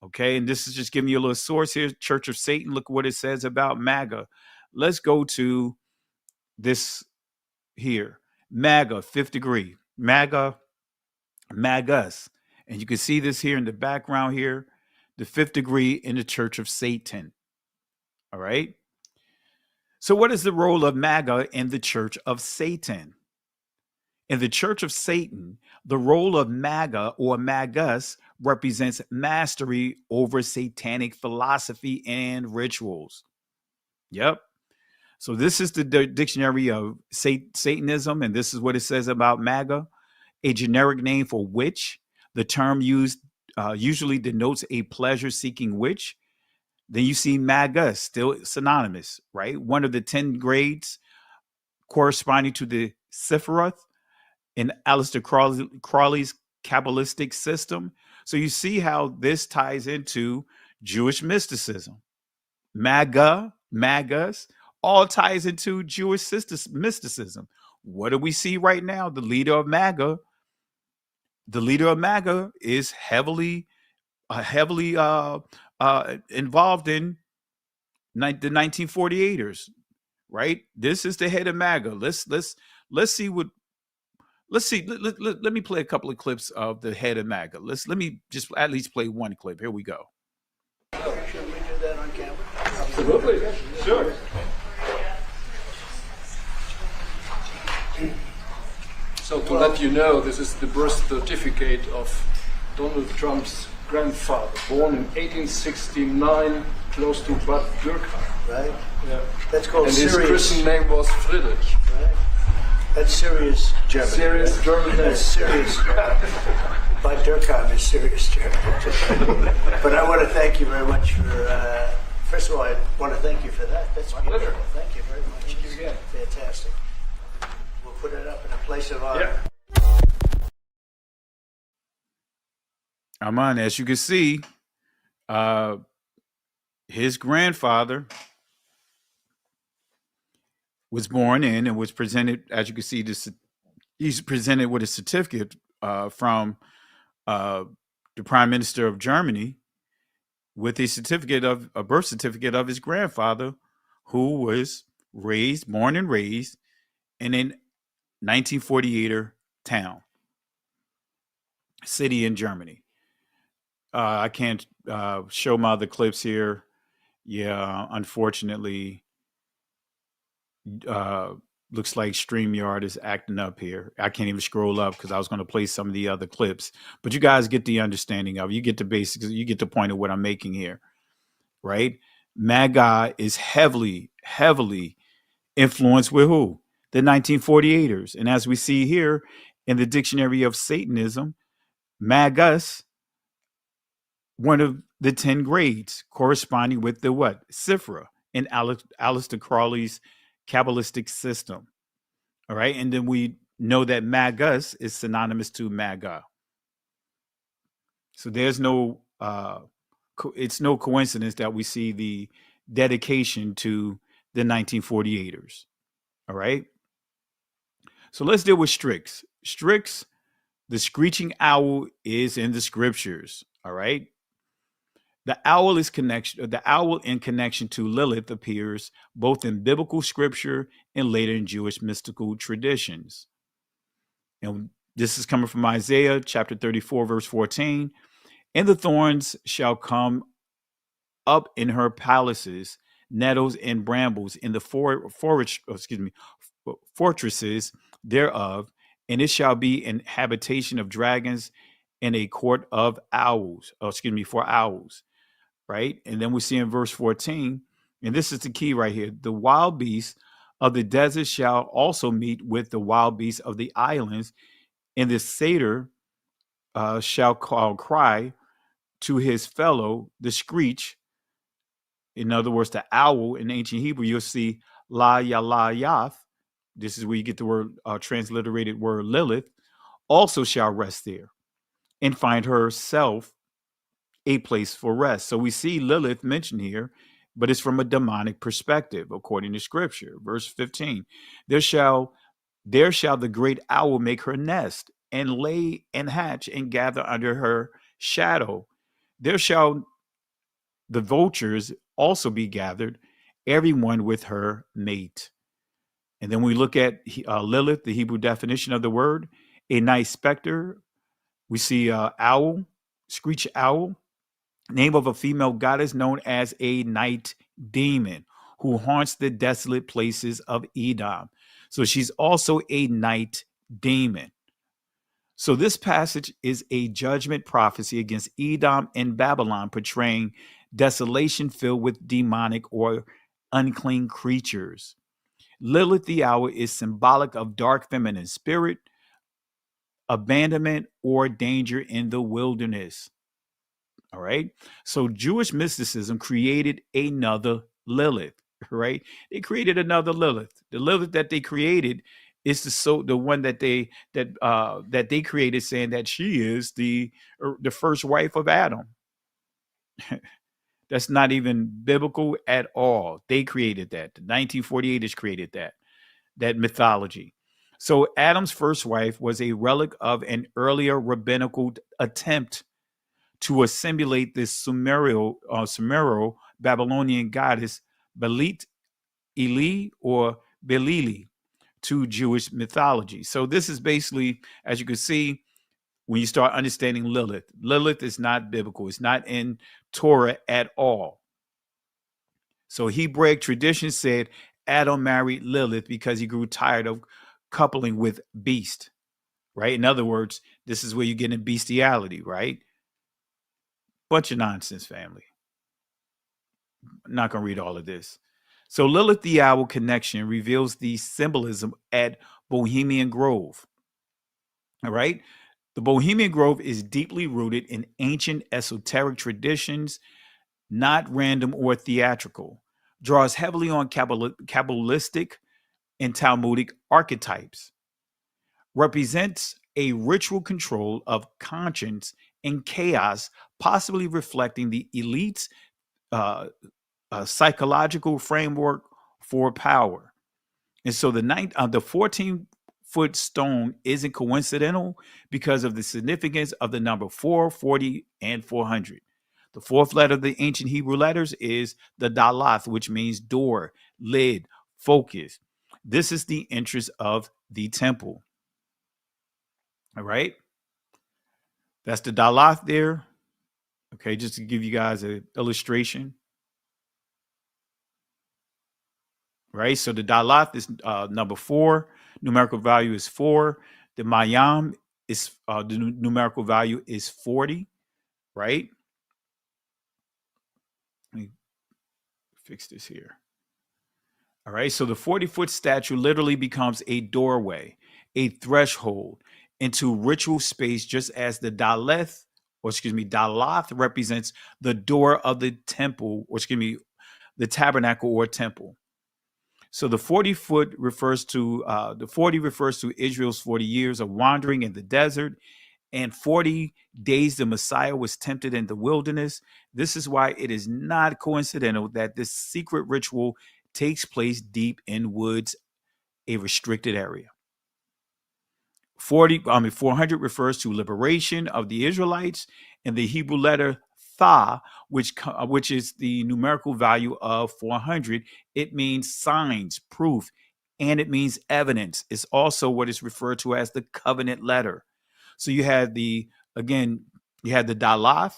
Okay. And this is just giving you a little source here. Church of Satan. Look what it says about maga. Let's go to this here. Maga, fifth degree. Maga, magus. And you can see this here in the background here. The fifth degree in the Church of Satan. All right. So what is the role of MAGA in the Church of Satan? In the Church of Satan, the role of MAGA or magus represents mastery over satanic philosophy and rituals. Yep. So this is the dictionary of Satanism, and this is what it says about MAGA, a generic name for witch. The term used usually denotes a pleasure-seeking witch. Then you see magus, still synonymous, right? One of the 10 grades corresponding to the Sephiroth in Aleister Crowley's Kabbalistic system. So you see how this ties into Jewish mysticism. Magus, all ties into Jewish mysticism. What do we see right now? The leader of MAGA is heavily involved in the 1948ers, right? This is the head of MAGA. Let's see what. Let's see. Let me play a couple of clips of the head of MAGA. Let me just at least play one clip. Here we go. Should we do that on camera? Absolutely. Sure. So to let you know, this is the birth certificate of Donald Trump's grandfather, born in 1869, close to Bad Dürkheim. Right? Yeah. That's called and serious. his Christian name was Friedrich. Right? That's serious German. Serious German name. That's serious. Bad Dürkheim is serious German. But I want to thank you very much for, first of all, I want to thank you for that. That's beautiful. pleasure. Thank you very much. Thank you again. Fantastic. We'll put it up in a place of honor. Yeah. Aman, as you can see, his grandfather was born in and was presented, as you can see, he's presented with a certificate from the Prime Minister of Germany with a birth certificate of his grandfather, who was born and raised in a 1948er town, city in Germany. I can't show my other clips here. Yeah, unfortunately, looks like StreamYard is acting up here. I can't even scroll up because I was going to play some of the other clips. But you guys get the understanding of it. You get the basics. You get the point of what I'm making here, right? MAGA is heavily, heavily influenced with who? The 1948ers. And as we see here in the Dictionary of Satanism, MAGUS, one of the 10 grades corresponding with the what? Sifra in Aleister Crowley's Kabbalistic system. All right. And then we know that MAGUS is synonymous to MAGA. So there's no, it's no coincidence that we see the dedication to the 1948ers. All right. So let's deal with Strix. Strix, the screeching owl, is in the scriptures. All right. The owl in connection to Lilith appears both in biblical scripture and later in Jewish mystical traditions. And this is coming from Isaiah chapter 34, verse 14. And the thorns shall come up in her palaces, nettles and brambles in the fortresses thereof, and it shall be an habitation of dragons and a court of owls, for owls. Right? And then we see in verse 14, and this is the key right here, the wild beasts of the desert shall also meet with the wild beasts of the islands, and the satyr shall cry to his fellow, the screech. In other words, the owl in ancient Hebrew, you'll see la ya la yath. This is where you get the word transliterated word Lilith, also shall rest there and find herself a place for rest. So we see Lilith mentioned here, but it's from a demonic perspective, according to scripture. Verse 15, there shall the great owl make her nest and lay and hatch and gather under her shadow. There shall the vultures also be gathered, everyone with her mate. And then we look at Lilith, the Hebrew definition of the word, a night specter. We see owl, screech owl, name of a female goddess known as a night demon who haunts the desolate places of Edom. So she's also a night demon. So this passage is a judgment prophecy against Edom and Babylon, portraying desolation filled with demonic or unclean creatures. Lilith the owl is symbolic of dark feminine spirit, abandonment, or danger in the wilderness. All right. So Jewish mysticism created another Lilith, right? They created another Lilith. The Lilith that they created is the one that they created, saying that she is the first wife of Adam. That's not even biblical at all. They created that. The 1948ers created that mythology. So Adam's first wife was a relic of an earlier rabbinical attempt to assimilate this Sumerian Babylonian goddess Belit Eli or Belili to Jewish mythology. So this is basically, as you can see, when you start understanding Lilith, Lilith is not biblical. It's not in Torah at all. So Hebraic tradition said Adam married Lilith because he grew tired of coupling with beast, right? In other words, this is where you get in bestiality, right? Bunch of nonsense, family. I'm not going to read all of this. So Lilith the Owl connection reveals the symbolism at Bohemian Grove. All right. The Bohemian Grove is deeply rooted in ancient esoteric traditions, not random or theatrical, draws heavily on Kabbalistic and Talmudic archetypes, represents a ritual control of conscience and chaos, possibly reflecting the elite's psychological framework for power. And so the 14-foot stone isn't coincidental because of the significance of the number 4, 40, and 400. The fourth letter of the ancient Hebrew letters is the Dalath, which means door, lid, focus. This is the entrance of the temple. All right. That's the Dalath there. Okay, just to give you guys an illustration. Right. So the Dalath is number 4. Numerical value is 4. The Mayam is the numerical value is 40. Right. Let me fix this here. All right. So the 40-foot statue literally becomes a doorway, a threshold into ritual space, just as the Dalath represents the door of the temple, the tabernacle or temple. So the 40-foot refers to the 40 refers to Israel's 40 years of wandering in the desert, and 40 days the Messiah was tempted in the wilderness. This is why it is not coincidental that this secret ritual takes place deep in woods, a restricted area. 400 refers to liberation of the Israelites, and the Hebrew letter Tha, which is the numerical value of 400, it means signs, proof, and it means evidence. It's also what is referred to as the covenant letter. So you had the Dalath,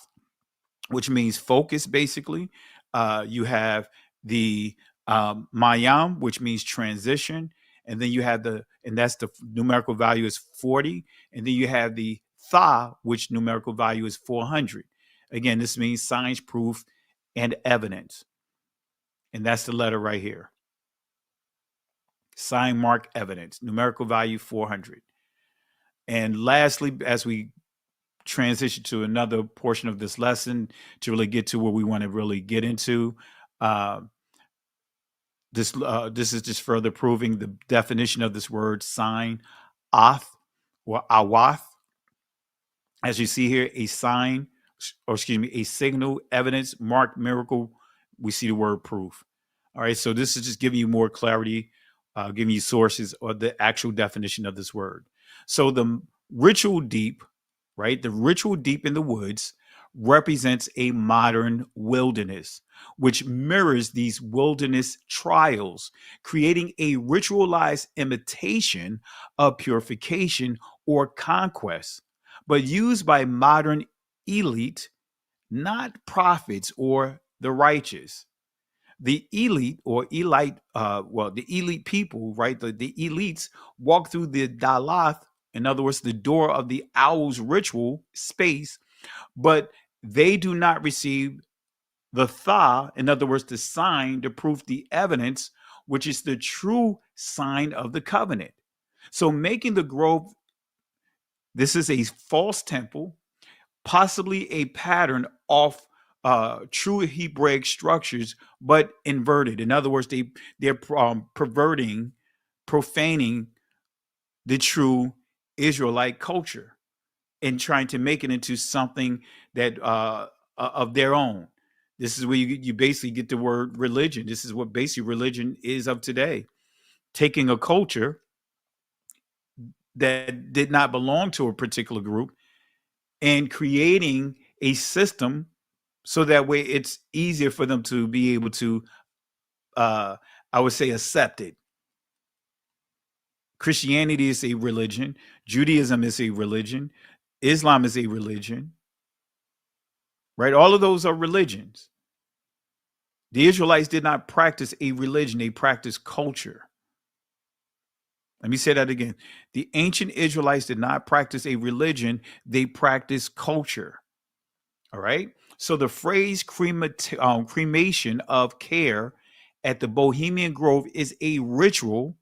which means focus, basically. You have the Mayam, which means transition. And then you have that's the numerical value is 40. And then you have the Tha, which numerical value is 400. Again, this means signs, proof, and evidence. And that's the letter right here. Sign, mark, evidence. Numerical value 400. And lastly, as we transition to another portion of this lesson to really get to what we want to really get into, this is just further proving the definition of this word sign, ath or awath. As you see here, a sign, a signal, evidence, mark, miracle. We see the word proof. All right, so this is just giving you more clarity, giving you sources or the actual definition of this word. So the ritual deep, right? The ritual deep in the woods represents a modern wilderness, which mirrors these wilderness trials, creating a ritualized imitation of purification or conquest, but used by modern elite, not prophets or the righteous. The elite or the elite people, right? The elites walk through the Dalath, in other words, the door of the owl's ritual space, but they do not receive the Tha, in other words, the sign, the proof, the evidence, which is the true sign of the covenant. So making the grove, this is a false temple, possibly a pattern of true Hebraic structures, but inverted. In other words, they're profaning the true Israelite culture and trying to make it into something that of their own. This is where you basically get the word religion. This is what basically religion is of today. Taking a culture that did not belong to a particular group and creating a system so that way it's easier for them to be able to, I would say, accept it. Christianity is a religion. Judaism is a religion. Islam is a religion. Right? All of those are religions. The Israelites did not practice a religion. They practiced culture. Let me say that again. The ancient Israelites did not practice a religion. They practiced culture. All right. So the phrase cremation of care at the Bohemian Grove is a ritual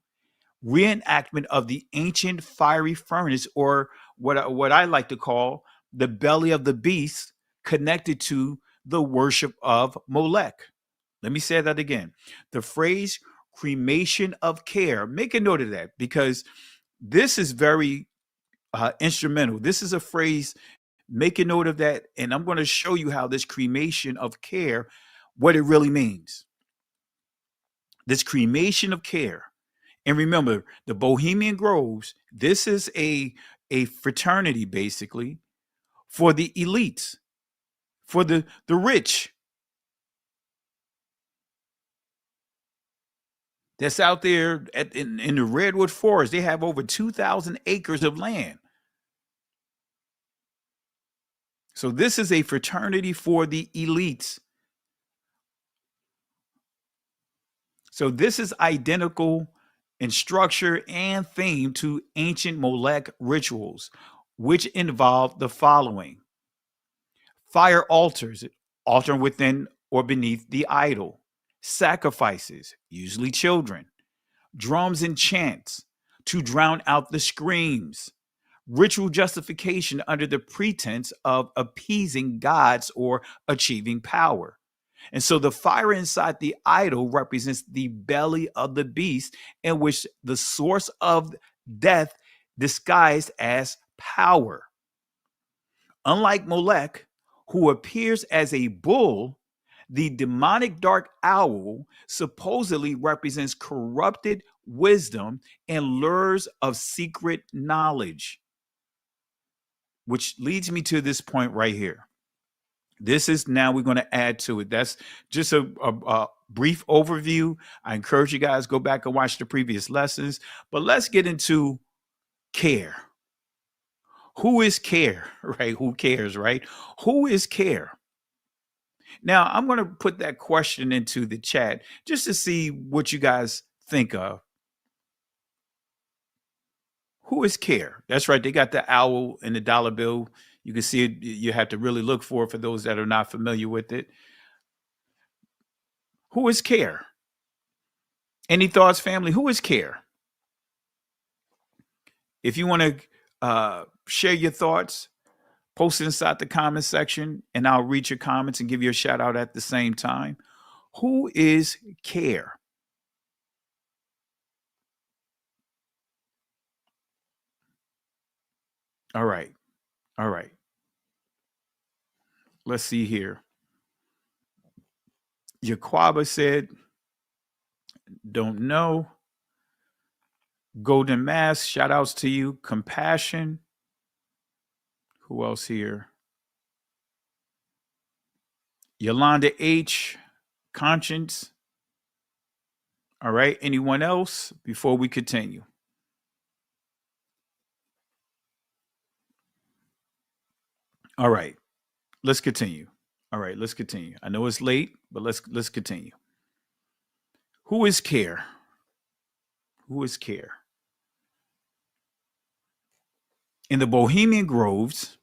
reenactment of the ancient fiery furnace, or what I like to call the belly of the beast, connected to the worship of Molech. Let me say that again. The phrase cremation of care, make a note of that, because this is very instrumental. This is a phrase, make a note of that, and I'm going to show you how this cremation of care, what it really means. This cremation of care. And remember, the Bohemian Groves, this is a fraternity basically for the elites, for the rich that's out there in the Redwood Forest. They have over 2,000 acres of land. So this is a fraternity for the elites. So this is identical in structure and theme to ancient Molech rituals, which involve the following: fire altars, altar within or beneath the idol, sacrifices, usually children, drums and chants to drown out the screams, ritual justification under the pretense of appeasing gods or achieving power. And so the fire inside the idol represents the belly of the beast, in which the source of death disguised as power. Unlike Molech, who appears as a bull, the demonic dark owl supposedly represents corrupted wisdom and lures of secret knowledge. Which leads me to this point right here. This is now we're going to add to it. That's just a brief overview. I encourage you guys go back and watch the previous lessons. But let's get into care. Who is care, right? Who cares, right? Who is care? Now, I'm going to put that question into the chat just to see what you guys think of. Who is care? That's right. They got the owl and the dollar bill. You can see it. You have to really look for it for those that are not familiar with it. Who is care? Any thoughts, family? Who is care? If you want to share your thoughts, post it inside the comment section and I'll read your comments and give you a shout out at the same time. Who is care? All right. All right. Let's see here. Yaquaba said, don't know. Golden Mask, shout outs to you. Compassion. Who else here? Yolanda H. Conscience. All right. Anyone else before we continue? All right. Let's continue. All right. Let's continue. I know it's late, but let's continue. Who is care? Who is care? In the Bohemian Groves,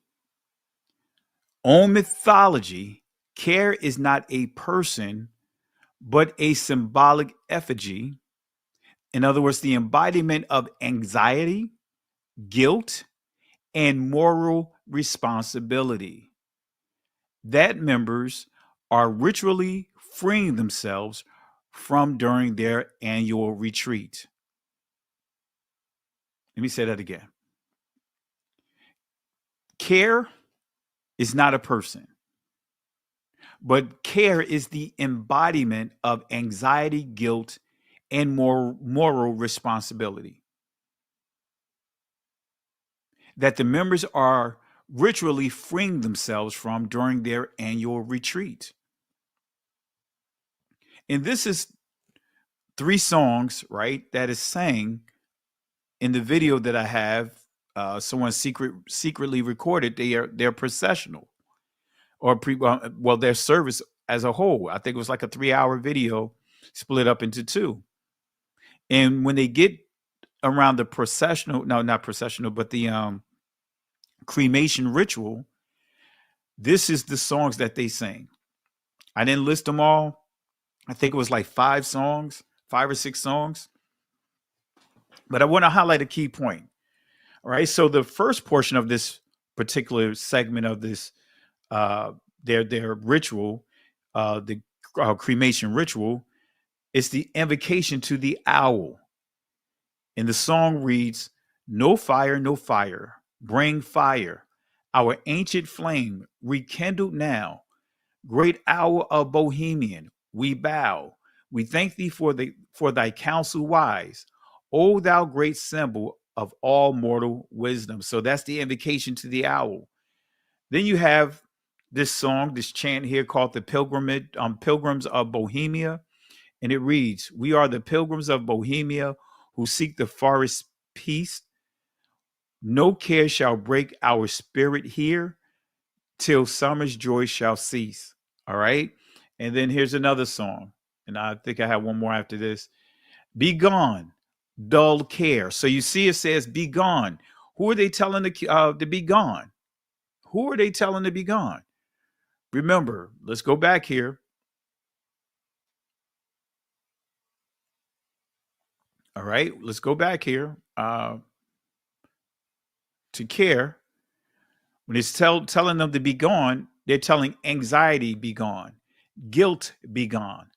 own mythology, care is not a person, but a symbolic effigy. In other words, the embodiment of anxiety, guilt, and moral responsibility that members are ritually freeing themselves from during their annual retreat. Let me say that again. Care is not a person, but care is the embodiment of anxiety, guilt, and moral responsibility that the members are ritually freeing themselves from during their annual retreat. And this is 3 songs, right, that is sang in the video that I have. Someone secretly recorded their processional or their service as a whole. I think it was like a 3-hour video split up into 2. And when they get around the processional, no, not processional, but the cremation ritual, this is the songs that they sing. I didn't list them all. I think it was like 5 or 6 songs. But I want to highlight a key point. All right. So the first portion of this particular segment of this, their ritual, the cremation ritual, is the invocation to the owl. And the song reads, "No fire, no fire, bring fire, our ancient flame rekindled now. Great owl of Bohemian, we bow. We thank thee for thy counsel wise. O thou great symbol of all mortal wisdom. So that's the invocation to the owl. Then you have this song, this chant here called the Pilgrims of Bohemia. And it reads, we are the pilgrims of Bohemia who seek the forest peace. No care shall break our spirit here till summer's joy shall cease. All right. And then here's another song. And I think I have one more after this. Be gone, dull care. So you see, it says, be gone. Who are they telling to be gone? Who are they telling to be gone? Remember, let's go back here. All right, let's go back here to care. When it's telling them to be gone, they're telling anxiety be gone, guilt be gone,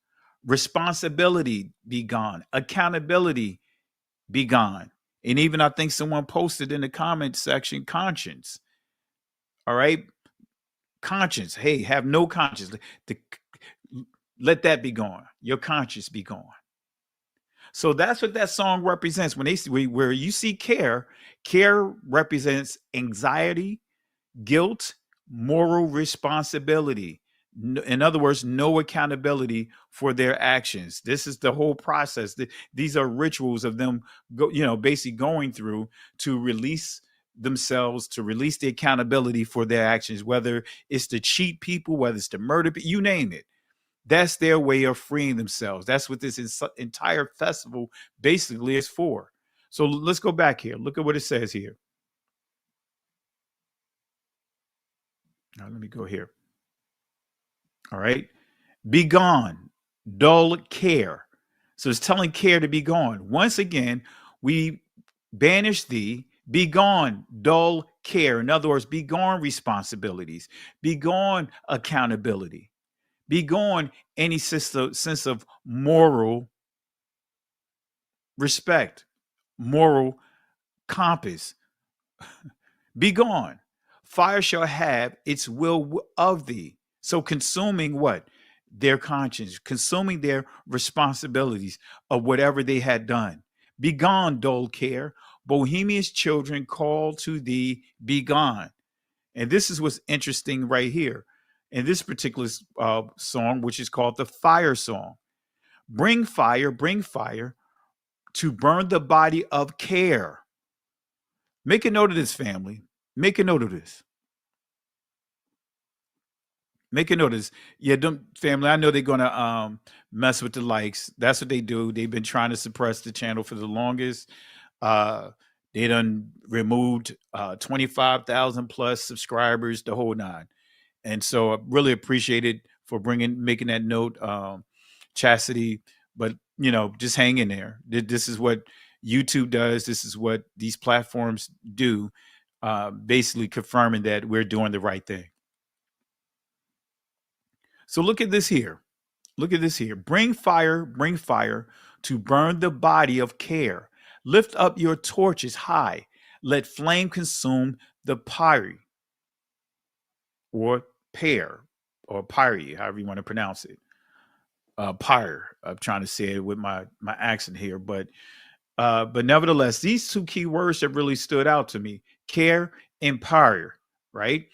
responsibility be gone, accountability be gone. And even I think someone posted in the comment section, conscience. All right, conscience. Hey, have no conscience. Let that be gone. Your conscience be gone. So that's what that song represents. When where you see care represents anxiety, guilt, moral responsibility. In other words, no accountability for their actions. This is the whole process. These are rituals of them, basically going through to release themselves, to release the accountability for their actions, whether it's to cheat people, whether it's to murder people, you name it. That's their way of freeing themselves. That's what this entire festival basically is for. So let's go back here. Look at what it says here. Now, let me go here. All right. Be gone, dull care. So it's telling care to be gone. Once again, we banish thee. Be gone, dull care. In other words, be gone responsibilities. Be gone accountability. Be gone any sense of moral respect, moral compass. Be gone. Fire shall have its will of thee. So consuming what? Their conscience, consuming their responsibilities of whatever they had done. Be gone, dull care. Bohemia's children call to thee, be gone. And this is what's interesting right here. In this particular song, which is called the fire song. Bring fire to burn the body of care. Make a note of this, family. Make a note of this. Make a note of this. Yeah, family, I know they're going to mess with the likes. That's what they do. They've been trying to suppress the channel for the longest. They done removed 25,000 plus subscribers, the whole nine. And so I really appreciate it for making that note, Chastity. But, just hang in there. This is what YouTube does. This is what these platforms do, basically confirming that we're doing the right thing. So look at this here. Look at this here. Bring fire to burn the body of care. Lift up your torches high. Let flame consume the pyre. Or pear, or pyre, however you want to pronounce it. Pyre. I'm trying to say it with my accent here, but nevertheless, these two key words that really stood out to me: care and pyre. Right?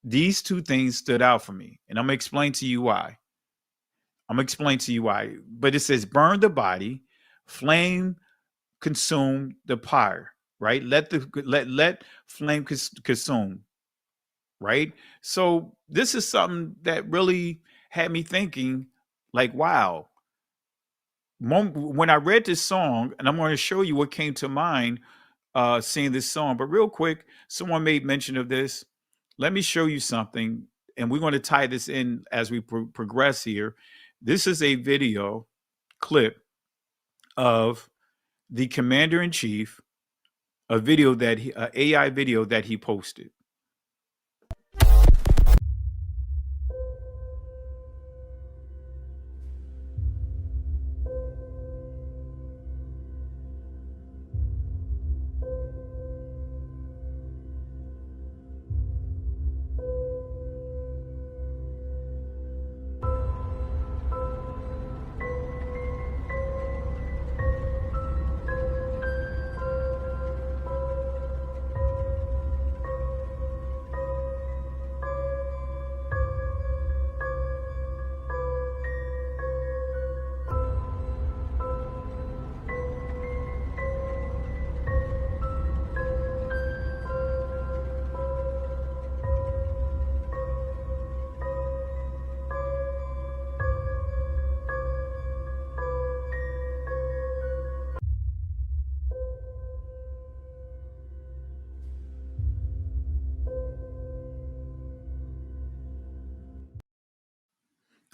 These two things stood out for me, and I'm gonna explain to you why. But it says, burn the body, flame consume the pyre. Right? Let flame consume. Right? So this is something that really had me thinking, like, wow. When I read this song, and I'm going to show you what came to mind seeing this song, but real quick, someone made mention of this. Let me show you something, and we're going to tie this in as we progress here. This is a video clip of the commander-in-chief, a video that AI video that he posted.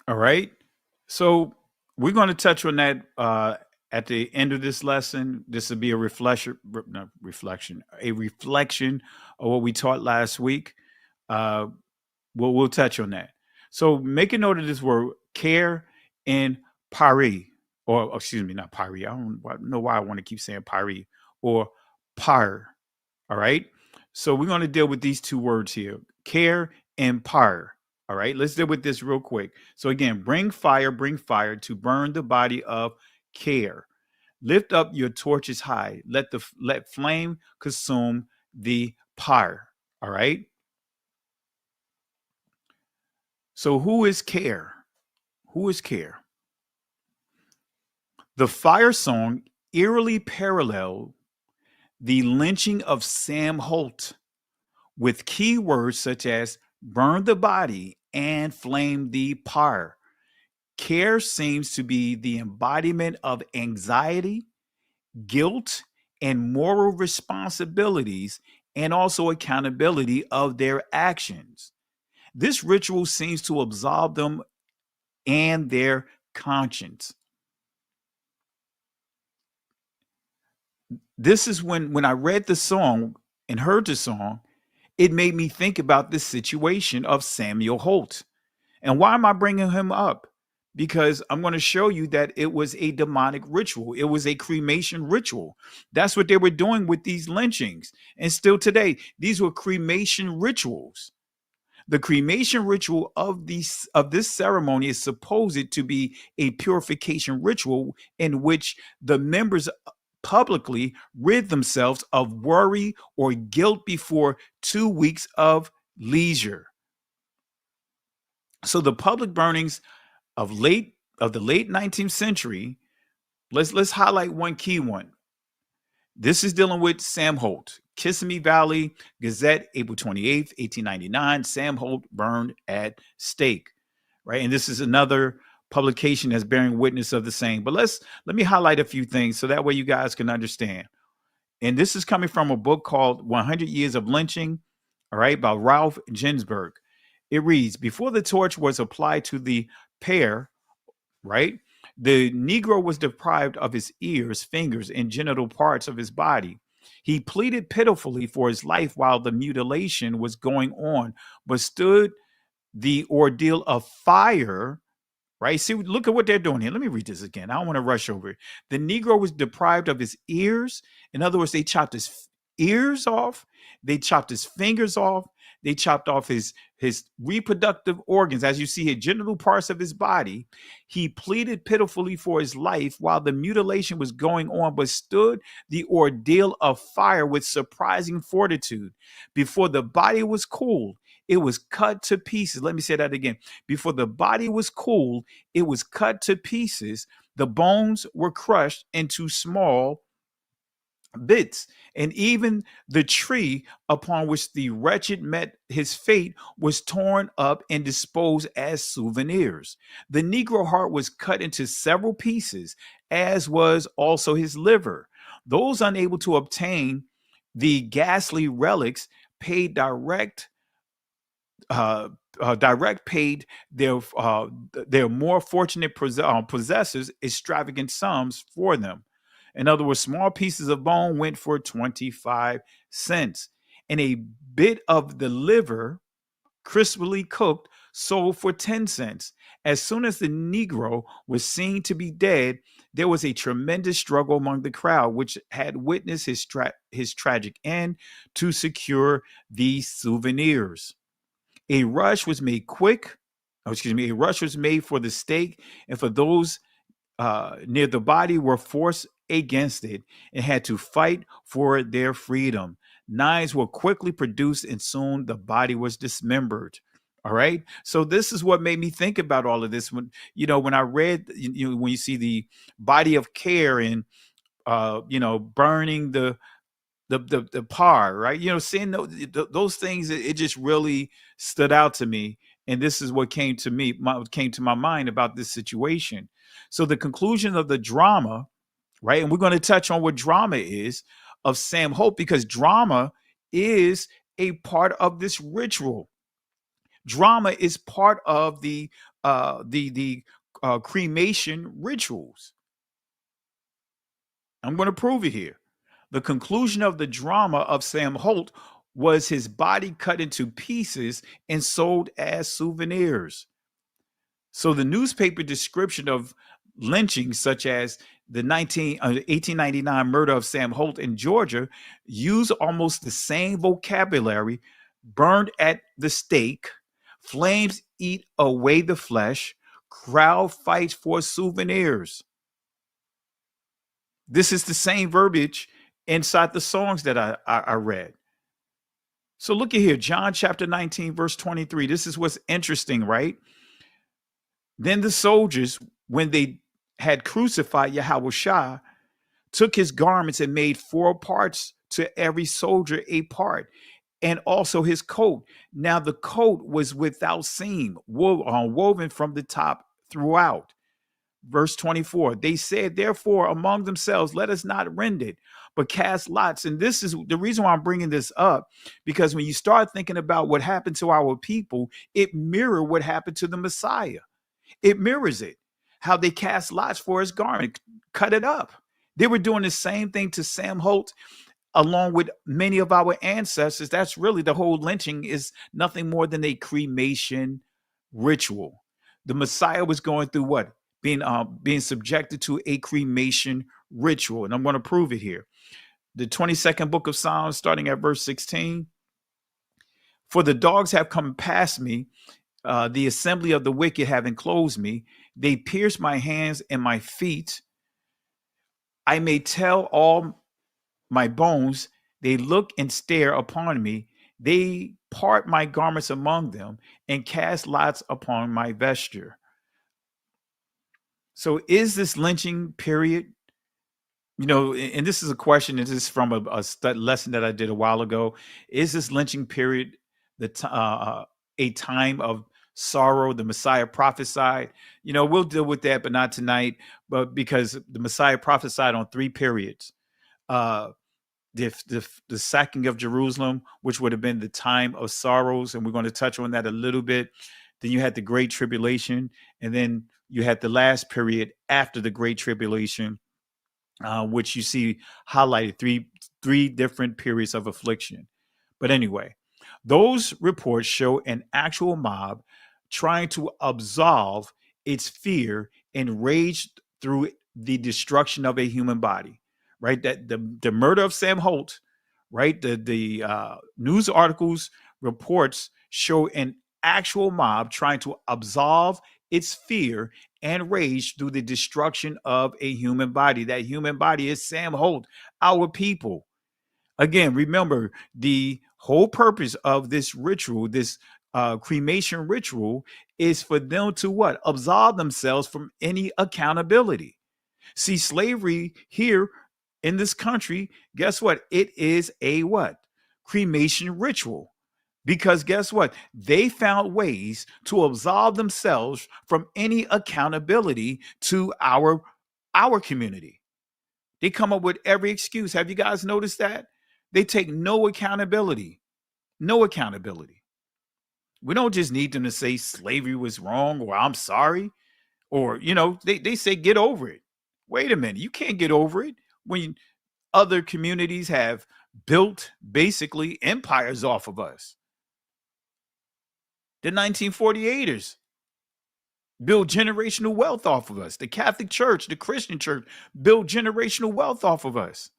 All right. So we're going to touch on that at the end of this lesson. This will be a reflection of what we taught last week. Uh, we'll touch on that. So make a note of this word care and pari, or excuse me, not pari. I don't know why I want to keep saying pari or par. All right. So we're going to deal with these two words here, care and par. All right. Let's deal with this real quick. So again, bring fire to burn the body of care. Lift up your torches high. Let flame consume the pyre. All right. So who is care? Who is care? The fire song eerily paralleled the lynching of Sam Holt with key words such as burn the body and flame the pyre. Care seems to be the embodiment of anxiety, guilt, and moral responsibilities, and also accountability of their actions. This ritual seems to absolve them and their conscience. This is when I read the song and heard the song, it made me think about the situation of Samuel Holt. And why am I bringing him up? Because I'm going to show you that it was a demonic ritual. It was a cremation ritual. That's what they were doing with these lynchings. And still today, these were cremation rituals. The cremation ritual of this ceremony is supposed to be a purification ritual in which the members publicly rid themselves of worry or guilt before 2 weeks of leisure. So the public burnings of the late 19th century, let's highlight one key one. This is dealing with Sam Holt. Kissimmee Valley Gazette, April 28th, 1899. Sam Holt burned at stake, right? And this is another publication that's bearing witness of the same. But let me highlight a few things so that way you guys can understand. And this is coming from a book called 100 Years of Lynching, all right, by Ralph Ginsberg. It reads, before the torch was applied to the pair, right, the Negro was deprived of his ears, fingers, and genital parts of his body. He pleaded pitifully for his life while the mutilation was going on, but stood the ordeal of fire. Right? See, look at what they're doing here. Let me read this again. I don't want to rush over it. The Negro was deprived of his ears. In other words, they chopped his ears off. They chopped his fingers off. They chopped off his reproductive organs, as you see here, genital parts of his body. He pleaded pitifully for his life while the mutilation was going on, but stood the ordeal of fire with surprising fortitude. Before the body was cooled, it was cut to pieces. Let me say that again. Before the body was cooled, it was cut to pieces. The bones were crushed into small bits, and even the tree upon which the wretched met his fate was torn up and disposed as souvenirs. The Negro heart was cut into several pieces, as was also his liver. Those unable to obtain the ghastly relics paid direct paid their more fortunate possessors extravagant sums for them. In other words, small pieces of bone went for 25 cents, and a bit of the liver, crisply cooked, sold for 10 cents. As soon as the Negro was seen to be dead, there was a tremendous struggle among the crowd, which had witnessed his tragic end, to secure these souvenirs. A rush was made a rush was made for the stake, and for those near the body were forced against it and had to fight for their freedom. Knives were quickly produced, and soon the body was dismembered. All right. So this is what made me think about all of this. When I read, when you see the body of care and burning the par, right? Seeing those things, it just really stood out to me. And this is what came to my mind about this situation. So the conclusion of the drama, right? And we're going to touch on what drama is of Sam Holt, because drama is a part of this ritual. Drama is part of the cremation rituals. I'm going to prove it here. The conclusion of the drama of Sam Holt was his body cut into pieces and sold as souvenirs. So the newspaper description of lynching, such as the 1899 murder of Sam Holt in Georgia, use almost the same vocabulary: burned at the stake, flames eat away the flesh, crowd fights for souvenirs. This is the same verbiage inside the songs that I read. So look at here, John chapter 19, verse 23. This is what's interesting, right? Then the soldiers, when they had crucified Yahushua, took his garments and made 4 parts, to every soldier a part, and also his coat. Now the coat was without seam, woven from the top throughout. Verse 24, they said, therefore, among themselves, let us not rend it, but cast lots. And this is the reason why I'm bringing this up, because when you start thinking about what happened to our people, it mirrored what happened to the Messiah. It mirrors it, how they cast lots for his garment, cut it up. They were doing the same thing to Sam Holt, along with many of our ancestors. That's really the whole lynching is nothing more than a cremation ritual. The Messiah was going through what? Being subjected to a cremation ritual. And I'm going to prove it here. The 22nd book of Psalms, starting at verse 16. For the dogs have come past me, the assembly of the wicked have enclosed me. They pierce my hands and my feet. I may tell all my bones. They look and stare upon me. They part my garments among them and cast lots upon my vesture. So is this lynching period, and this is a question, this is from a lesson that I did a while ago. Is this lynching period a time of sorrow the Messiah prophesied? We'll deal with that, but not tonight. But because the Messiah prophesied on 3 periods. The sacking of Jerusalem, which would have been the time of sorrows, and we're going to touch on that a little bit. Then you had the Great Tribulation, and then you had the last period after the Great Tribulation, which you see highlighted three different periods of affliction. But anyway, those reports show an actual mob trying to absolve its fear and rage through the destruction of a human body. Right, that the murder of Sam Holt, right? The news articles reports show an actual mob trying to absolve its fear and rage through the destruction of a human body. That human body is Sam Holt, our people. Again, remember, the whole purpose of this ritual, this cremation ritual, is for them to what? Absolve themselves from any accountability. See, slavery here in this country, guess what? It is a what? Cremation ritual. Because guess what? They found ways to absolve themselves from any accountability to our community. They come up with every excuse. Have you guys noticed that? They take no accountability. No accountability. We don't just need them to say slavery was wrong or I'm sorry. Or, they say get over it. Wait a minute. You can't get over it when other communities have built basically empires off of us. The 1948ers built generational wealth off of us. The Catholic Church, the Christian Church built generational wealth off of us.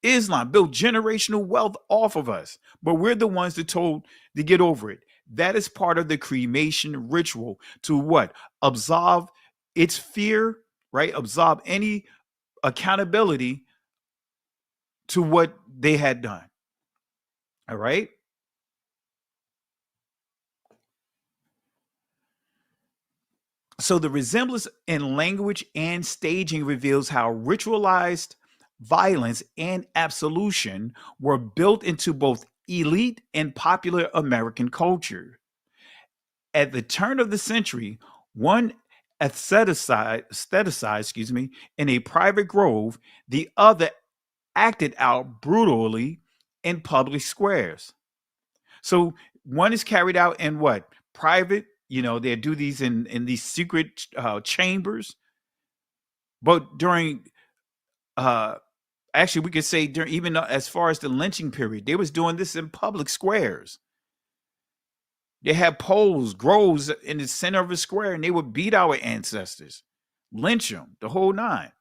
Islam built generational wealth off of us. But we're the ones that told to get over it. That is part of the cremation ritual to what? Absolve its fear, right? Absolve any accountability to what they had done. All right. So the resemblance in language and staging reveals how ritualized violence and absolution were built into both elite and popular American culture. At the turn of the century, one aestheticized, in a private grove, the other acted out brutally in public squares. So one is carried out in what? private. They do these in these secret chambers. But during, actually, we could say during, even as far as the lynching period, they was doing this in public squares. They had poles, groves in the center of a square, and they would beat our ancestors, lynch them, the whole nine.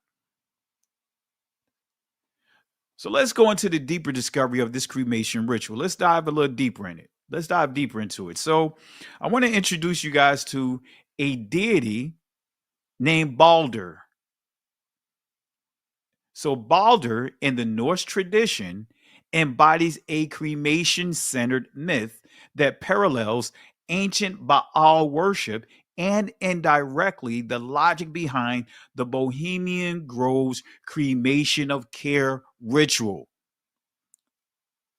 So let's go into the deeper discovery of this cremation ritual. Let's dive a little deeper in it. Let's dive deeper into it. So I want to introduce you guys to a deity named Balder. So Balder in the Norse tradition embodies a cremation-centered myth that parallels ancient Baal worship and indirectly the logic behind the Bohemian Grove's cremation of care ritual.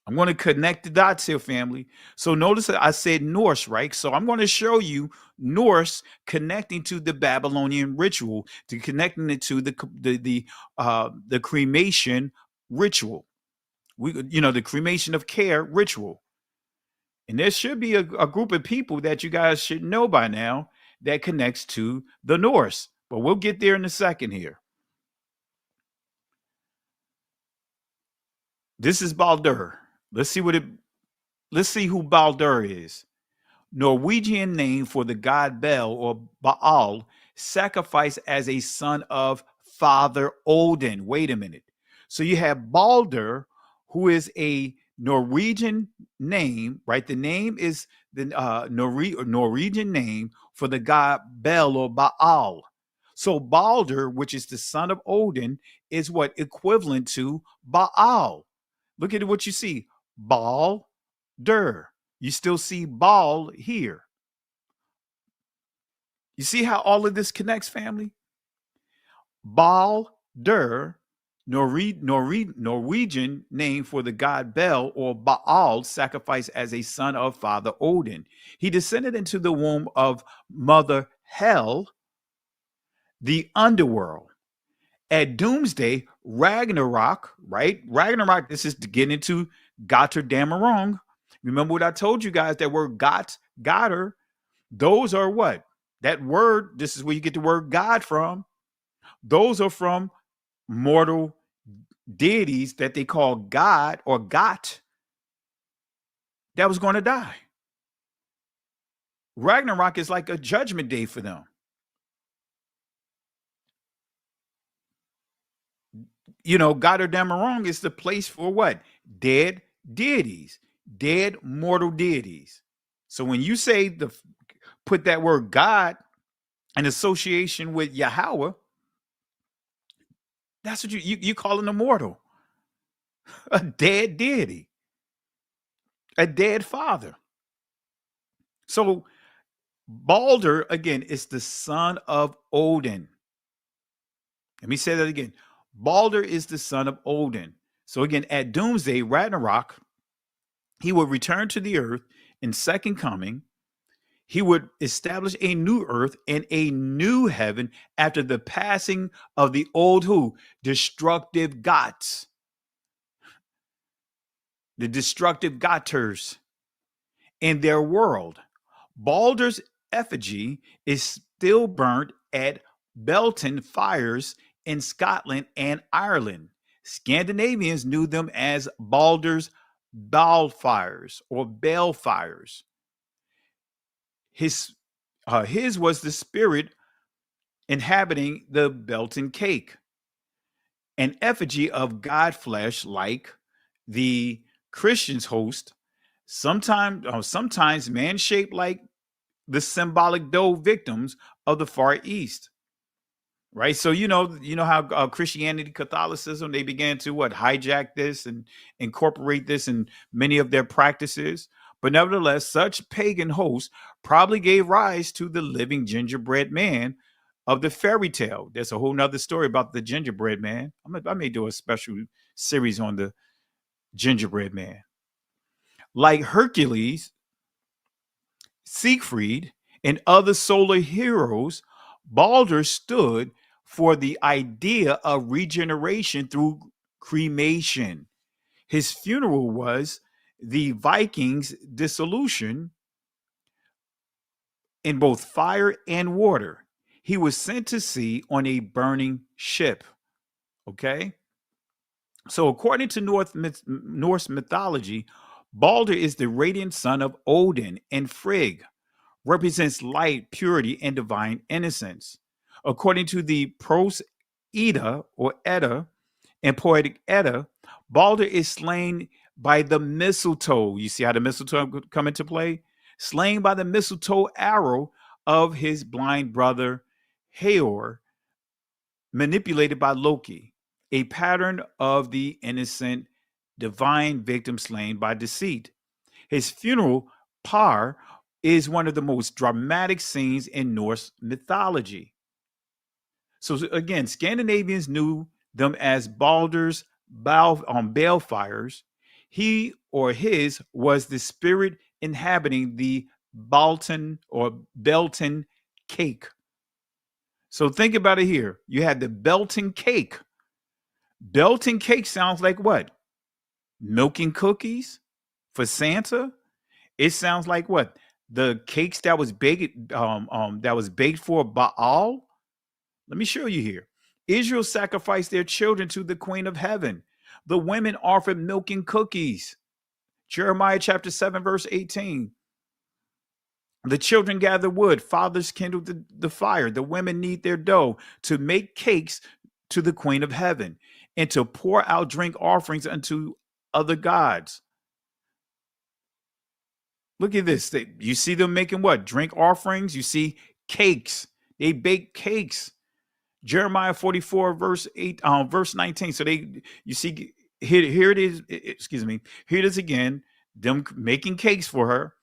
I'm going to connect the dots here, family. So notice that I said Norse, right? So I'm going to show you Norse connecting to the Babylonian ritual, to connecting it to the cremation ritual. The cremation of care ritual. And there should be a group of people that you guys should know by now that connects to the Norse. But we'll get there in a second here. This is Baldur. Let's see who Baldur is. Norwegian name for the god Bel or Baal, sacrificed as a son of Father Odin. Wait a minute. So you have Baldur, who is a Norwegian name, right? The name is the Norwegian name for the god Bel or Baal. So Baldur, which is the son of Odin, is what equivalent to Baal. Look at what you see. Baal, you still see Baal here. You see how all of this connects, family? Baal, Norwegian name for the god Bel or Baal, sacrificed as a son of Father Odin. He descended into the womb of Mother Hel, the underworld. At Doomsday, Ragnarok, right? Ragnarok, this is to get into Götterdämmerung. Remember what I told you guys, that word Götter, those are what? That word, this is where you get the word God from. Those are from mortal deities that they call God or Gott that was going to die. Ragnarok is like a judgment day for them. Götterdämmerung is the place for what? Dead deities, dead mortal deities. So when you say put that word God in association with Yahweh, that's what you call an immortal, a dead deity, a dead father. So Balder, again, is the son of Odin. Let me say that again. Balder is the son of Odin. So again, at Doomsday, Ragnarok, he would return to the earth in second coming. He would establish a new earth and a new heaven after the passing of the old who? Destructive gods. The destructive Gotters in their world. Balder's effigy is still burnt at Belton fires in Scotland and Ireland. Scandinavians knew them as Balder's Balfires or Balefires. His was the spirit inhabiting the Belton cake, an effigy of god flesh like the Christians host, sometimes man-shaped like the symbolic dough victims of the Far East. Right. So, you know how Christianity, Catholicism, they began to hijack this and incorporate this in many of their practices. But nevertheless, such pagan hosts probably gave rise to the living gingerbread man of the fairy tale. There's a whole nother story about the gingerbread man. I may do a special series on the gingerbread man. Like Hercules, Siegfried, and other solar heroes, Balder stood for the idea of regeneration through cremation. His funeral was the Vikings' dissolution in both fire and water. He was sent to sea on a burning ship. Okay? So, according to Norse mythology, Balder is the radiant son of Odin, and Frigg represents light, purity, and divine innocence. According to the Prose Edda or Edda and Poetic Edda, Balder is slain by the mistletoe. You see how the mistletoe come into play? Slain by the mistletoe arrow of his blind brother Heor, manipulated by Loki, a pattern of the innocent divine victim slain by deceit. His funeral, Par, is one of the most dramatic scenes in Norse mythology. So again, Scandinavians knew them as Baldur's balefires. He or his was the spirit inhabiting the Baltan or Beltan cake. So think about it here. You had the Beltan cake. Beltan cake sounds like what? Milking cookies for Santa? It sounds like what? The cakes that was baked for Baal. Let me show you here. Israel sacrificed their children to the Queen of Heaven. The women offered milk and cookies. Jeremiah chapter 7, verse 18. The children gather wood. Fathers kindle the fire. The women knead their dough to make cakes to the Queen of Heaven and to pour out drink offerings unto other gods. Look at this. You see them making what? Drink offerings. You see cakes. They bake cakes. Jeremiah 44, verse 19. So you see, here it is. Excuse me. Here it is again. Them making cakes for her,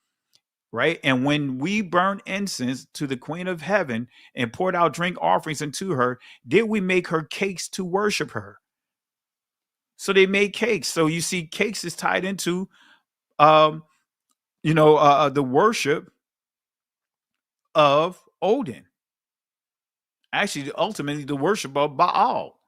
right? And when we burn incense to the Queen of Heaven and poured out drink offerings unto her, did we make her cakes to worship her? So they made cakes. So you see, cakes is tied into, the worship of Odin. Actually, ultimately, the worship of Baal.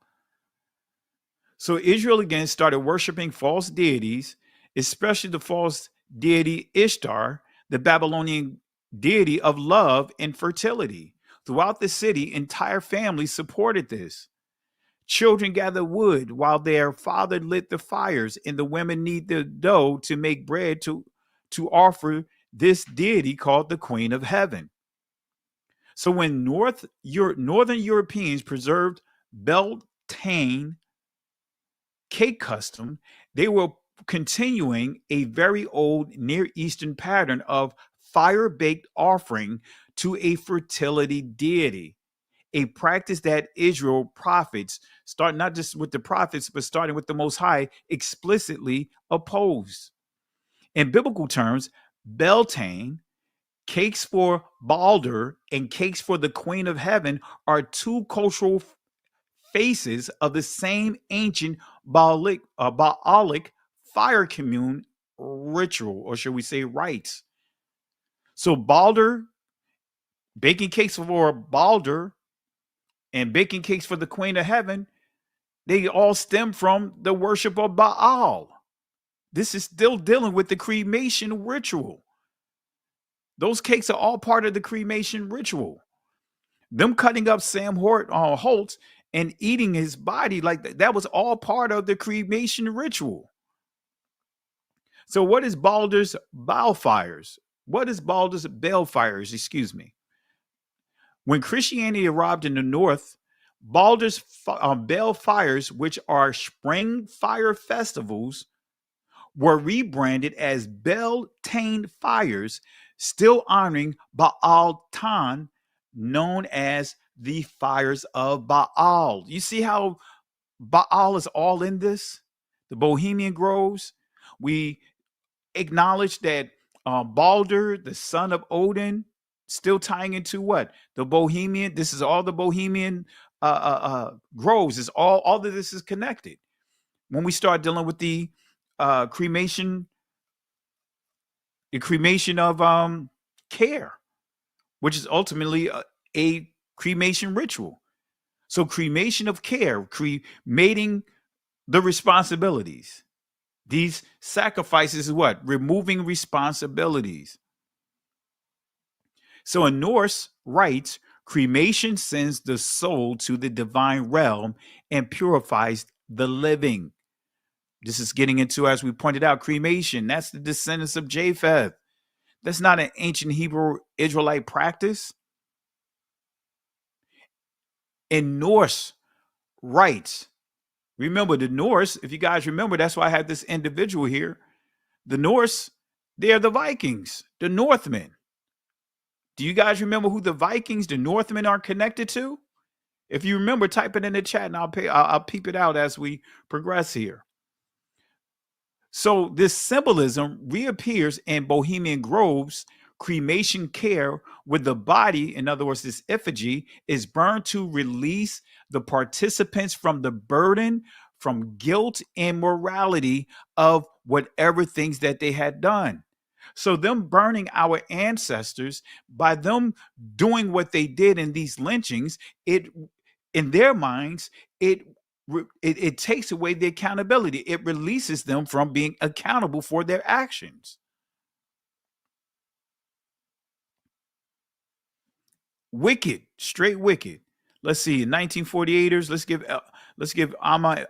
So Israel again started worshiping false deities, especially the false deity Ishtar, the Babylonian deity of love and fertility. Throughout the city, entire families supported this. Children gathered wood while their father lit the fires, and the women knead the dough to make bread to offer this deity called the Queen of Heaven. So when Northern Europeans preserved Beltane cake custom, they were continuing a very old Near Eastern pattern of fire-baked offering to a fertility deity, a practice that Israel prophets, start not just with the prophets, but starting with the Most High, explicitly opposed. In biblical terms, Beltane, cakes for Balder, and cakes for the Queen of Heaven are two cultural faces of the same ancient Baalic fire commune ritual, or should we say rites. So Balder, baking cakes for Balder and baking cakes for the Queen of Heaven, they all stem from the worship of Baal. This is still dealing with the cremation ritual. Those cakes are all part of the cremation ritual. Them cutting up Sam Holt and eating his body like that was all part of the cremation ritual. So what is Balder's balefires? What is Balder's balefires? Excuse me. When Christianity arrived in the North, Balder's balefires, which are spring fire festivals, were rebranded as Beltane fires, still honoring Baal Tan, known as the fires of Baal. You see how Baal is all in this? The Bohemian Groves. We acknowledge that Balder, the son of Odin, still tying into what? The Bohemian. This is all the Bohemian groves. Is all of this is connected. When we start dealing with the cremation of care, which is ultimately a cremation ritual. So cremation of care, cremating the responsibilities. These sacrifices is what? Removing responsibilities. So in Norse rites, cremation sends the soul to the divine realm and purifies the living. This is getting into, as we pointed out, cremation. That's the descendants of Japheth. That's not an ancient Hebrew Israelite practice. In Norse rites, remember the Norse, if you guys remember, that's why I had this individual here. The Norse, they're the Vikings, the Northmen. Do you guys remember who the Vikings, the Northmen, are connected to? If you remember, type it in the chat and I'll peep it out as we progress here. So this symbolism reappears in Bohemian Grove's cremation care, where the body, in other words, this effigy, is burned to release the participants from the burden, from guilt and morality of whatever things that they had done. So them burning our ancestors, by them doing what they did in these lynchings, it, in their minds, it takes away the accountability. It releases them from being accountable for their actions. Wicked, straight wicked. Let's see, 1948ers. Let's give Amma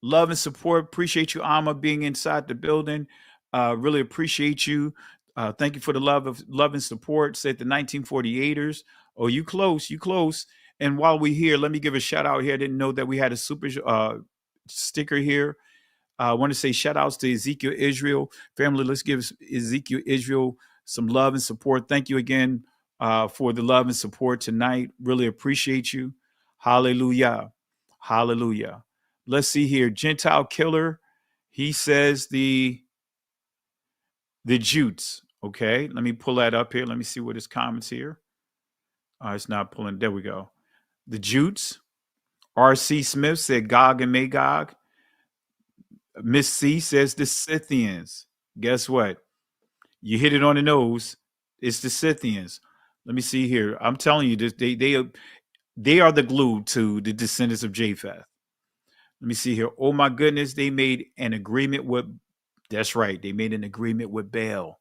love and support. Appreciate you, Amma, being inside the building. Really appreciate you. Thank you for the love and support. Said the 1948ers. Oh, you close, you close. And while we're here, let me give a shout out here. I didn't know that we had a super sticker here. I want to say shout outs to Ezekiel Israel. Family, let's give Ezekiel Israel some love and support. Thank you again for the love and support tonight. Really appreciate you. Hallelujah. Hallelujah. Let's see here. Gentile killer. He says the Jutes. Okay. Let me pull that up here. Let me see what his comments here. It's not pulling. There we go. The Jutes. R.C. Smith said Gog and Magog. Miss C says the Scythians. Guess what? You hit it on the nose. It's the Scythians. Let me see here. I'm telling you this. They are the glue to the descendants of Japheth. Let me see here. Oh my goodness, they made an agreement with. That's right. They made an agreement with Baal.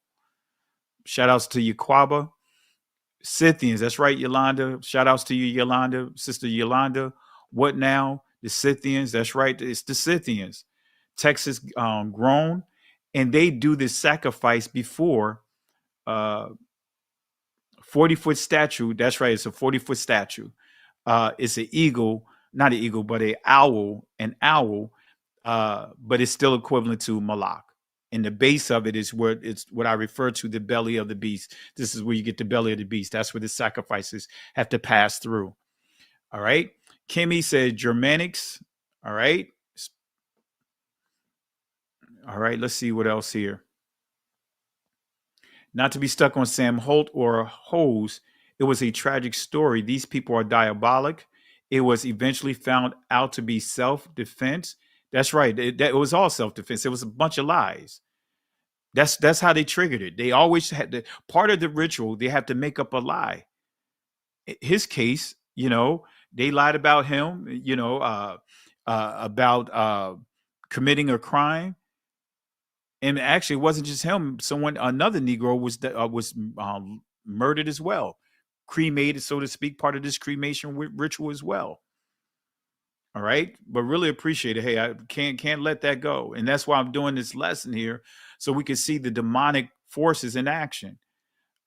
Shout outs to Yaquaba. Scythians. That's right, Yolanda. Shout outs to you, Yolanda, sister Yolanda. What now? The Scythians. That's right. It's the Scythians. Texas grown, and they do this sacrifice before 40-foot statue. That's right. It's a 40-foot statue. It's an eagle, not an eagle, but an owl, but it's still equivalent to Malak. And the base of it is where it's what I refer to the belly of the beast. This is where you get the belly of the beast. That's where the sacrifices have to pass through. All right. Kimmy said Germanics. All right. All right. Let's see what else here. Not to be stuck on Sam Holt or Hose. It was a tragic story. These people are diabolic. It was eventually found out to be self-defense. That's right. It was all self-defense. It was a bunch of lies. That's how they triggered it. They always had to, part of the ritual, they have to make up a lie. His case, they lied about him, about committing a crime. And actually, it wasn't just him. Another Negro was murdered as well, cremated, so to speak, part of this cremation ritual as well. All right, but really appreciate it. Hey, I can't let that go, and that's why I'm doing this lesson here, so we can see the demonic forces in action.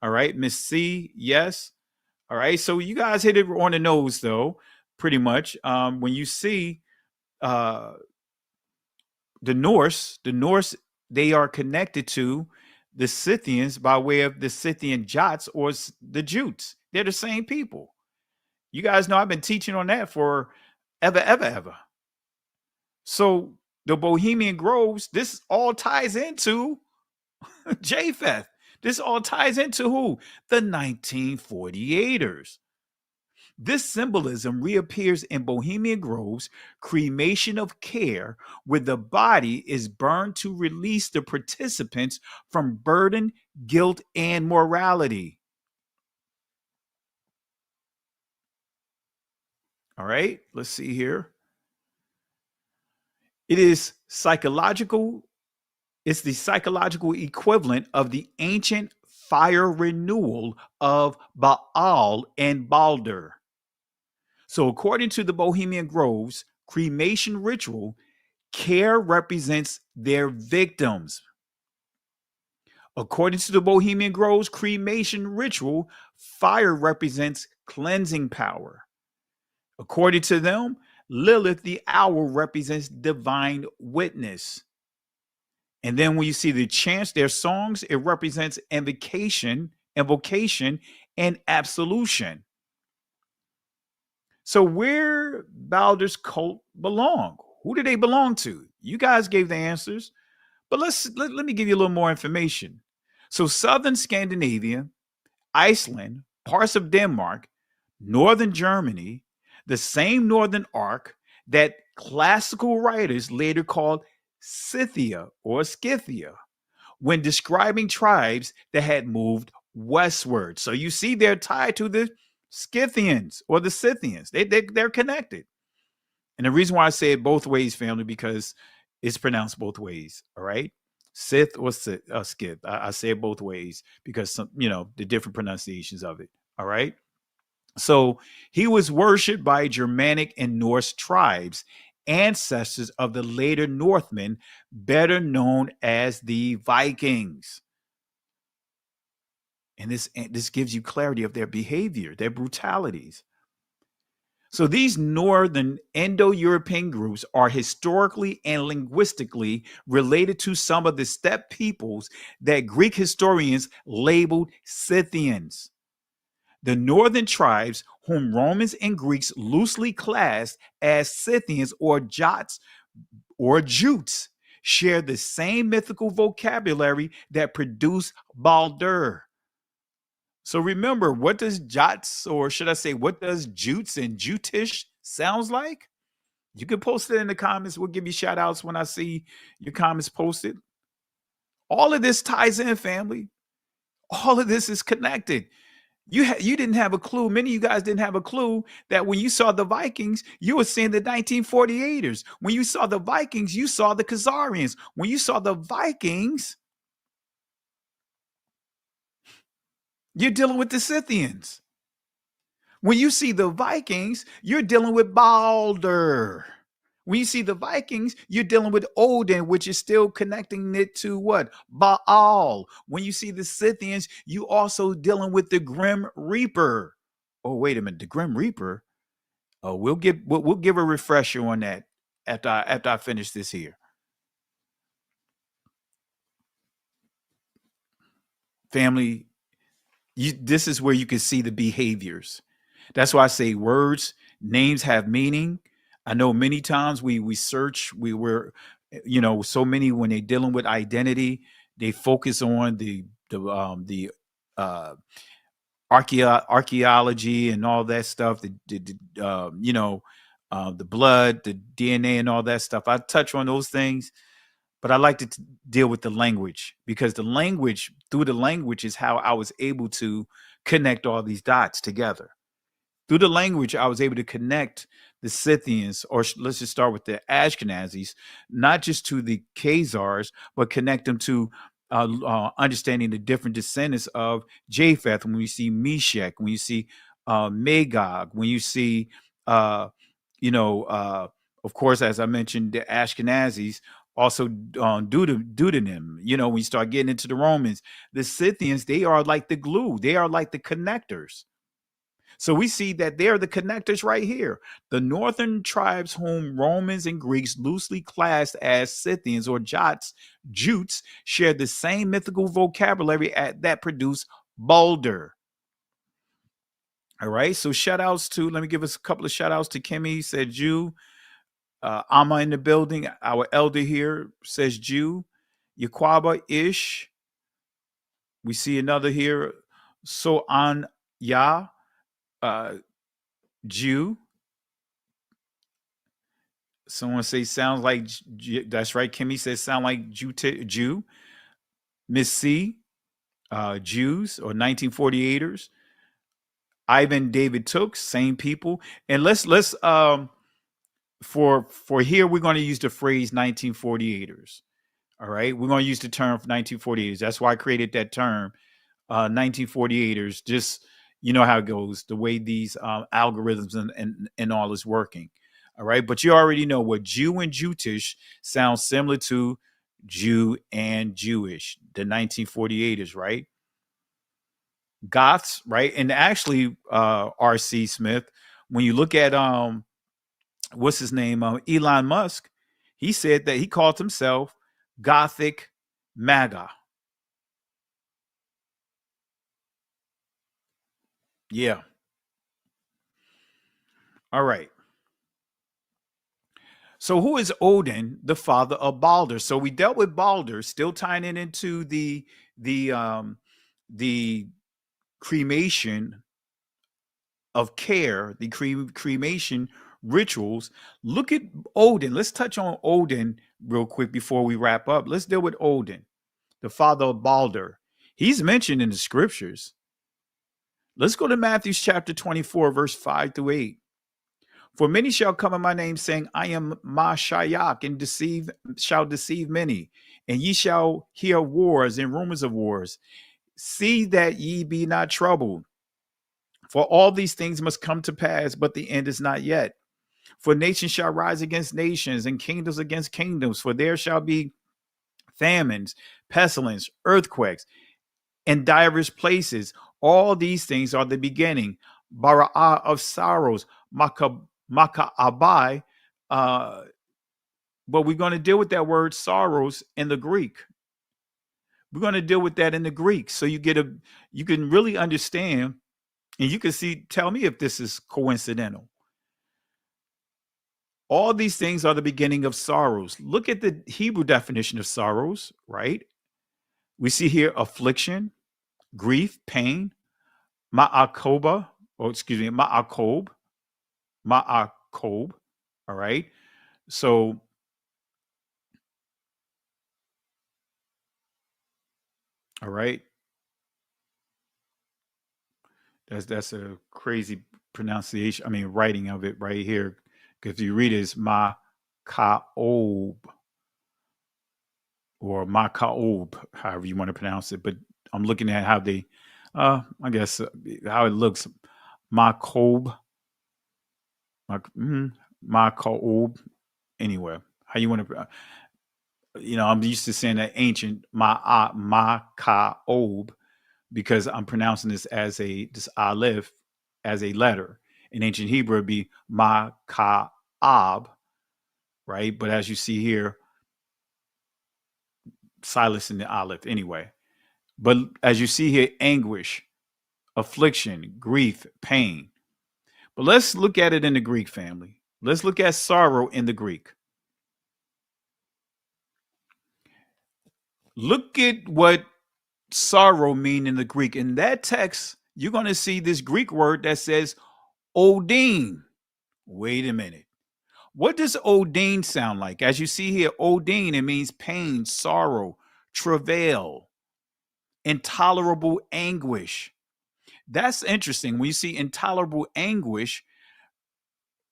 All right, Miss C, yes. All right, so you guys hit it on the nose, though, pretty much. When you see the Norse, they are connected to the Scythians by way of the Scythian Jots or the Jutes. They're the same people. You guys know I've been teaching on that for ever. So the Bohemian Groves, this all ties into Japheth. This all ties into who? The 1948ers. This symbolism reappears in Bohemian Grove's cremation of care, where the body is burned to release the participants from burden, guilt, and morality. All right, let's see here. It is psychological. It's the psychological equivalent of the ancient fire renewal of Baal and Balder. So, according to the Bohemian Groves cremation ritual, care represents their victims. According to the Bohemian Groves cremation ritual, fire represents cleansing power. According to them, Lilith, the owl, represents divine witness. And then when you see the chants, their songs, it represents invocation, and absolution. So where Balder's cult belong? Who do they belong to? You guys gave the answers, but let me give you a little more information. So southern Scandinavia, Iceland, parts of Denmark, northern Germany, the same northern arc that classical writers later called Scythia or Scythia when describing tribes that had moved westward. So you see they're tied to the Scythians or the Scythians. They're connected. And the reason why I say it both ways, family, because it's pronounced both ways. All right. Scyth or Scyth. I say it both ways because the different pronunciations of it. All right. So he was worshipped by Germanic and Norse tribes, ancestors of the later Northmen, better known as the Vikings. And this gives you clarity of their behavior, their brutalities. So these northern Indo-European groups are historically and linguistically related to some of the steppe peoples that Greek historians labeled Scythians. The northern tribes, whom Romans and Greeks loosely classed as Scythians or Jots or Jutes, share the same mythical vocabulary that produced Balder. So remember, what does Jots, or should I say, what does Jutes and Jutish sounds like? You can post it in the comments. We'll give you shout outs when I see your comments posted. All of this ties in, family. All of this is connected. You didn't have a clue. Many of you guys didn't have a clue that when you saw the Vikings, you were seeing the 1948ers. When you saw the Vikings, you saw the Khazarians. When you saw the Vikings, you're dealing with the Scythians. When you see the Vikings, you're dealing with Balder. When you see the Vikings, you're dealing with Odin, which is still connecting it to what? Baal. When you see the Scythians, you also dealing with the Grim Reaper. Oh, wait a minute, the Grim Reaper. Oh, we'll give a refresher on that after I finish this here. Family, this is where you can see the behaviors. That's why I say words, names have meaning. I know many times we search, so many when they're dealing with identity, they focus on the archaeology and all that stuff, the blood, the DNA and all that stuff. I touch on those things, but I like to deal with the language, because through the language is how I was able to connect all these dots together. Through the language, I was able to connect the Scythians, or let's just start with the Ashkenazis, not just to the Khazars, but connect them to understanding the different descendants of Japheth. When you see Meshach, when you see Magog, when you see, of course, as I mentioned, the Ashkenazis, also deuteronym. When you start getting into the Romans, the Scythians, they are like the glue. They are like the connectors. So we see that they're the connectors right here. The northern tribes, whom Romans and Greeks loosely classed as Scythians or Jutes, share the same mythical vocabulary that produced Balder. All right. So let me give us a couple of shout outs to Kimmy, said Jew. Amma in the building, our elder here, says Jew. Yaquaba Ish. We see another here. So an Ya. Jew. Someone say sounds like, that's right. Kimmy says sound like Jew. Miss C, Jews or 1948ers. Ivan David Took, same people. And let's for here we're going to use the phrase 1948ers. All right, we're going to use the term 1948ers. That's why I created that term 1948ers, just you know how it goes, the way these algorithms and all is working. All right. But you already know what Jew and Jutish sounds similar to Jew and Jewish, the 1948ers, right? Goths, right? And actually, RC Smith, when you look at what's his name, Elon Musk, he said that he called himself Gothic MAGA. Yeah. All right. So who is Odin, the father of Balder? So we dealt with Balder, still tying it into the cremation of care, the cremation rituals. Look at Odin. Let's touch on Odin real quick before we wrap up. Let's deal with Odin, the father of Balder. He's mentioned in the scriptures. Let's go to Matthew chapter 24, verse 5 through 8. For many shall come in my name, saying, I am Mashiach, and shall deceive many. And ye shall hear wars and rumors of wars. See that ye be not troubled. For all these things must come to pass, but the end is not yet. For nations shall rise against nations, and kingdoms against kingdoms. For there shall be famines, pestilence, earthquakes, in divers places. All these things are the beginning. Bara'ah of sorrows, Maka'abai. But we're going to deal with that word sorrows in the Greek. We're going to deal with that in the Greek. So you can really understand, and you can see, tell me if this is coincidental. All these things are the beginning of sorrows. Look at the Hebrew definition of sorrows, right? We see here affliction, grief, pain, ma'akob, ma'akob. All right. So, all right. That's a crazy pronunciation. I mean, writing of it right here. Because if you read it, it's ma'kaob or ma'kaob, however you want to pronounce it. But I'm looking at how they, I guess, how it looks. Ma'kob, ma'kaob. Anyway, how you want to, I'm used to saying that ancient ma'kaob, because I'm pronouncing this as this aleph as a letter. In ancient Hebrew, it'd be ma-ka-ab, right? But as you see here, silence in the aleph anyway. But as you see here, anguish, affliction, grief, pain. But let's look at it in the Greek, family. Let's look at sorrow in the Greek. Look at what sorrow mean in the Greek. In that text, you're going to see this Greek word that says Odin. Wait a minute. What does Odin sound like? As you see here, Odin, it means pain, sorrow, travail, intolerable anguish. That's interesting. When you see intolerable anguish,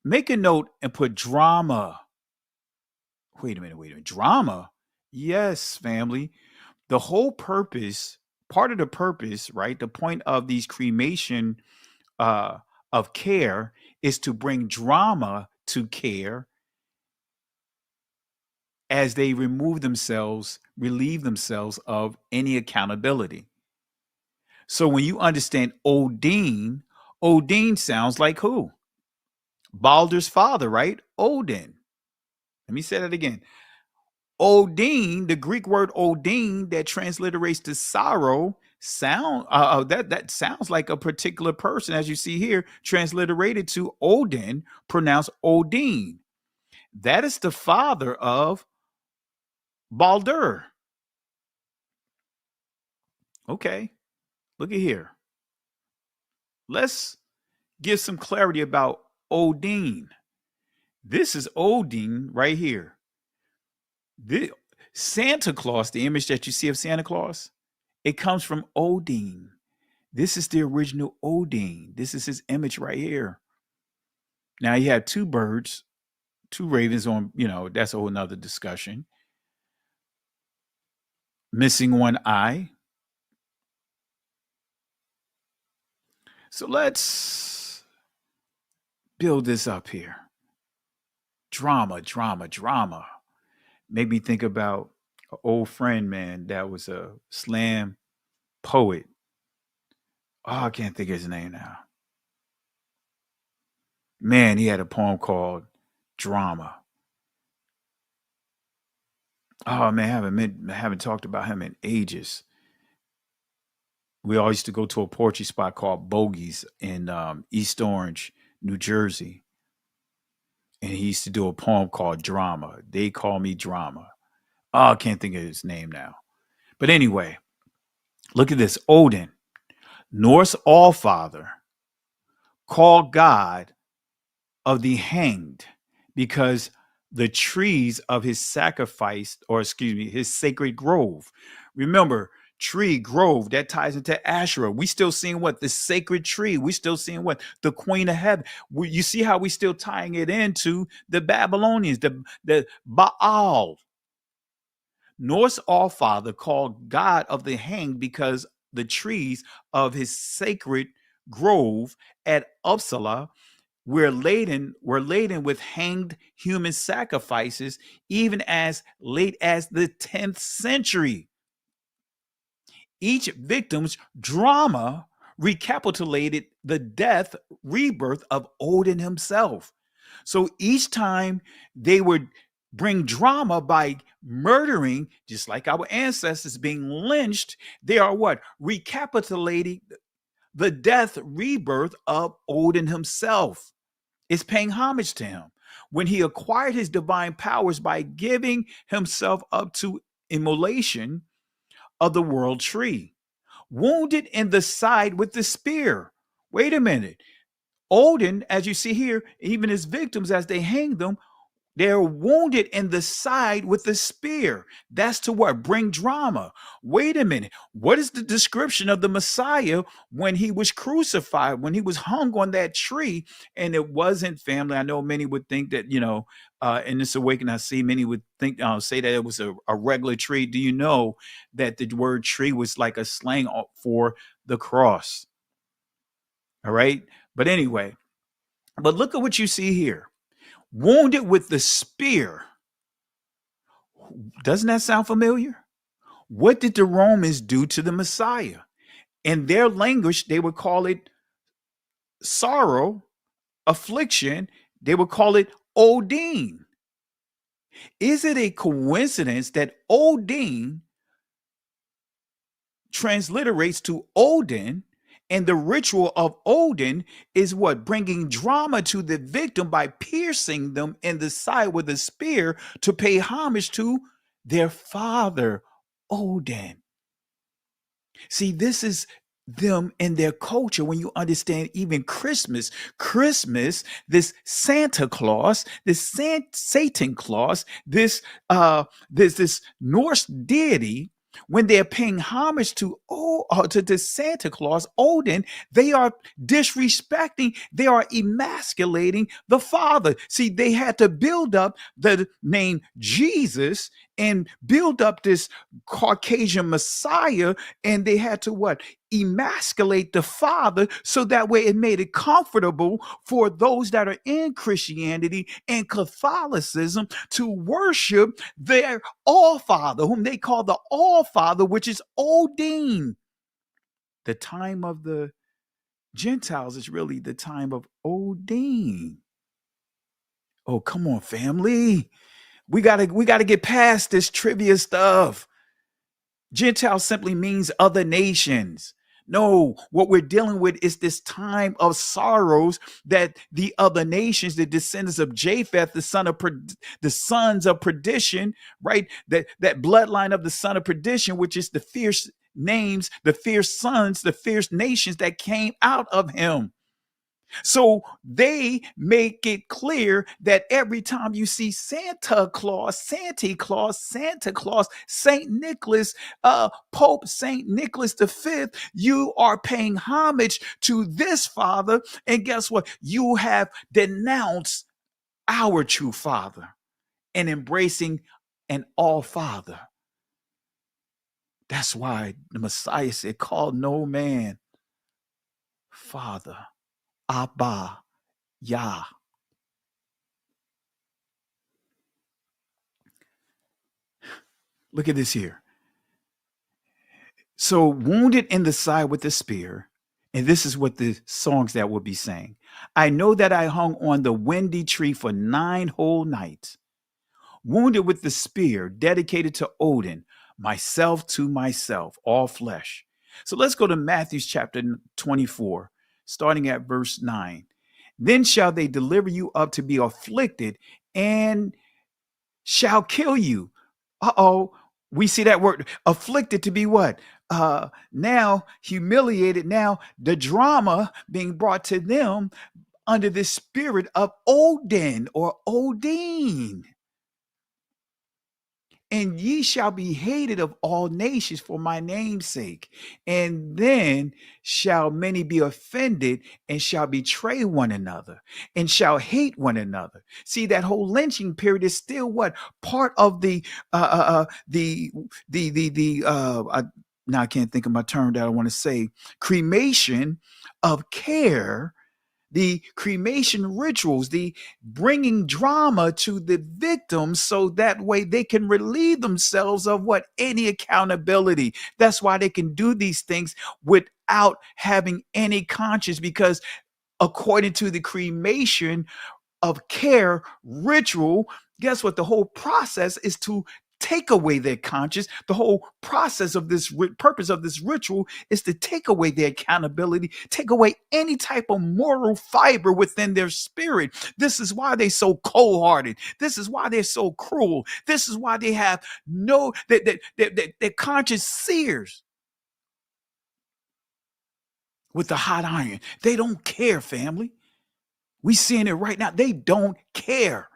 make a note and put drama. Wait a minute. Drama? Yes, family. The whole purpose, part of the purpose, right? The point of these cremation of care is to bring drama to care as they relieve themselves of any accountability. So when you understand Odin, Odin sounds like who? Balder's father, right? Odin. Let me say that again. Odin, the Greek word Odin that transliterates to sorrow, that sounds like a particular person, as you see here, transliterated to Odin, pronounced Odin. That is the father of Balder. Okay, look at here. Let's give some clarity about Odin. This is Odin right here. Santa Claus, the image that you see of Santa Claus, it comes from Odin. This is the original Odin. This is his image right here. Now he had two birds, two ravens on, that's a whole nother discussion. Missing one eye. So let's build this up here. Drama, drama, drama. Made me think about an old friend, man, that was a slam poet. Oh, I can't think of his name now. Man, he had a poem called Drama. Oh man, I haven't talked about him in ages. We all used to go to a poetry spot called Bogies in East Orange, New Jersey. And he used to do a poem called Drama. They call me Drama. Oh, I can't think of his name now. But anyway, look at this. Odin, Norse Allfather, called God of the hanged because the trees of his sacrifice, or excuse me, his sacred grove. Remember, tree, grove, that ties into Asherah. We still seeing what? The sacred tree. We still seeing what? The queen of heaven. You see how we still tying it into the Babylonians, the Baal. Norse Allfather called God of the hanged because the trees of his sacred grove at Uppsala were laden with hanged human sacrifices even as late as the 10th century. Each victim's drama recapitulated the death rebirth of Odin himself. So each time they would bring drama by murdering, just like our ancestors being lynched, they are what? Recapitulating the death rebirth of Odin himself. It's paying homage to him when he acquired his divine powers by giving himself up to immolation of the world tree, wounded in the side with the spear. Wait a minute. Odin, as you see here, even his victims, as they hang them, they're wounded in the side with the spear. That's to what? Bring drama. Wait a minute. What is the description of the Messiah when he was crucified, when he was hung on that tree? And it wasn't family. I know many would think that, in this awakening, I see many would think, say that it was a regular tree. Do you know that the word tree was like a slang for the cross? All right. But anyway, but look at what you see here. Wounded with the spear. Doesn't that sound familiar? What did the Romans do to the Messiah? In their language, they would call it sorrow, affliction. They would call it Odin. Is it a coincidence that Odin transliterates to Odin? And the ritual of Odin is what? Bringing drama to the victim by piercing them in the side with a spear to pay homage to their father, Odin. See, this is them and their culture when you understand even Christmas, this Santa Claus, this Satan Claus, this Norse deity. When they're paying homage to Santa Claus, Odin, they are disrespecting, they are emasculating the Father. See, they had to build up the name Jesus and build up this Caucasian Messiah, and they had to what? Emasculate the Father, so that way it made it comfortable for those that are in Christianity and Catholicism to worship their All-Father, whom they call the All-Father, which is Odin. The time of the Gentiles is really the time of Odin. Oh, come on, family. We gotta get past this trivia stuff. Gentile simply means other nations. No, what we're dealing with is this time of sorrows that the other nations, the descendants of Japheth, the sons of perdition, right? That bloodline of the son of perdition, which is the fierce names, the fierce sons, the fierce nations that came out of him. So they make it clear that every time you see Santa Claus, St. Nicholas, Pope St. Nicholas V, you are paying homage to this father. And guess what? You have denounced our true father and embracing an all father. That's why the Messiah said, call no man Father, Abba, Yah. Look at this here. So wounded in the side with the spear, and this is what the songs that will be saying. I know that I hung on the windy tree for 9 whole nights, wounded with the spear, dedicated to Odin, myself to myself, all flesh. So let's go to Matthew chapter 24, starting at verse 9. Then shall they deliver you up to be afflicted and shall kill you. Uh-oh. We see that word afflicted to be what? Now humiliated. Now the drama being brought to them under the spirit of Odin or Odin. And ye shall be hated of all nations for my name's sake. And then shall many be offended and shall betray one another and shall hate one another. See, that whole lynching period is still what? Part of now I can't think of my term that I want to say, cremation of care, the cremation rituals, the bringing drama to the victims so that way they can relieve themselves of what? Any accountability. That's why they can do these things without having any conscience, because according to the cremation of care ritual, guess what? The whole process is to take away their conscience. The whole process of this purpose of this ritual is to take away their accountability, take away any type of moral fiber within their spirit. This is why they're so cold-hearted. This is why they're so cruel. This is why they have their conscience sears with the hot iron. They don't care, family. We seeing it right now. They don't care.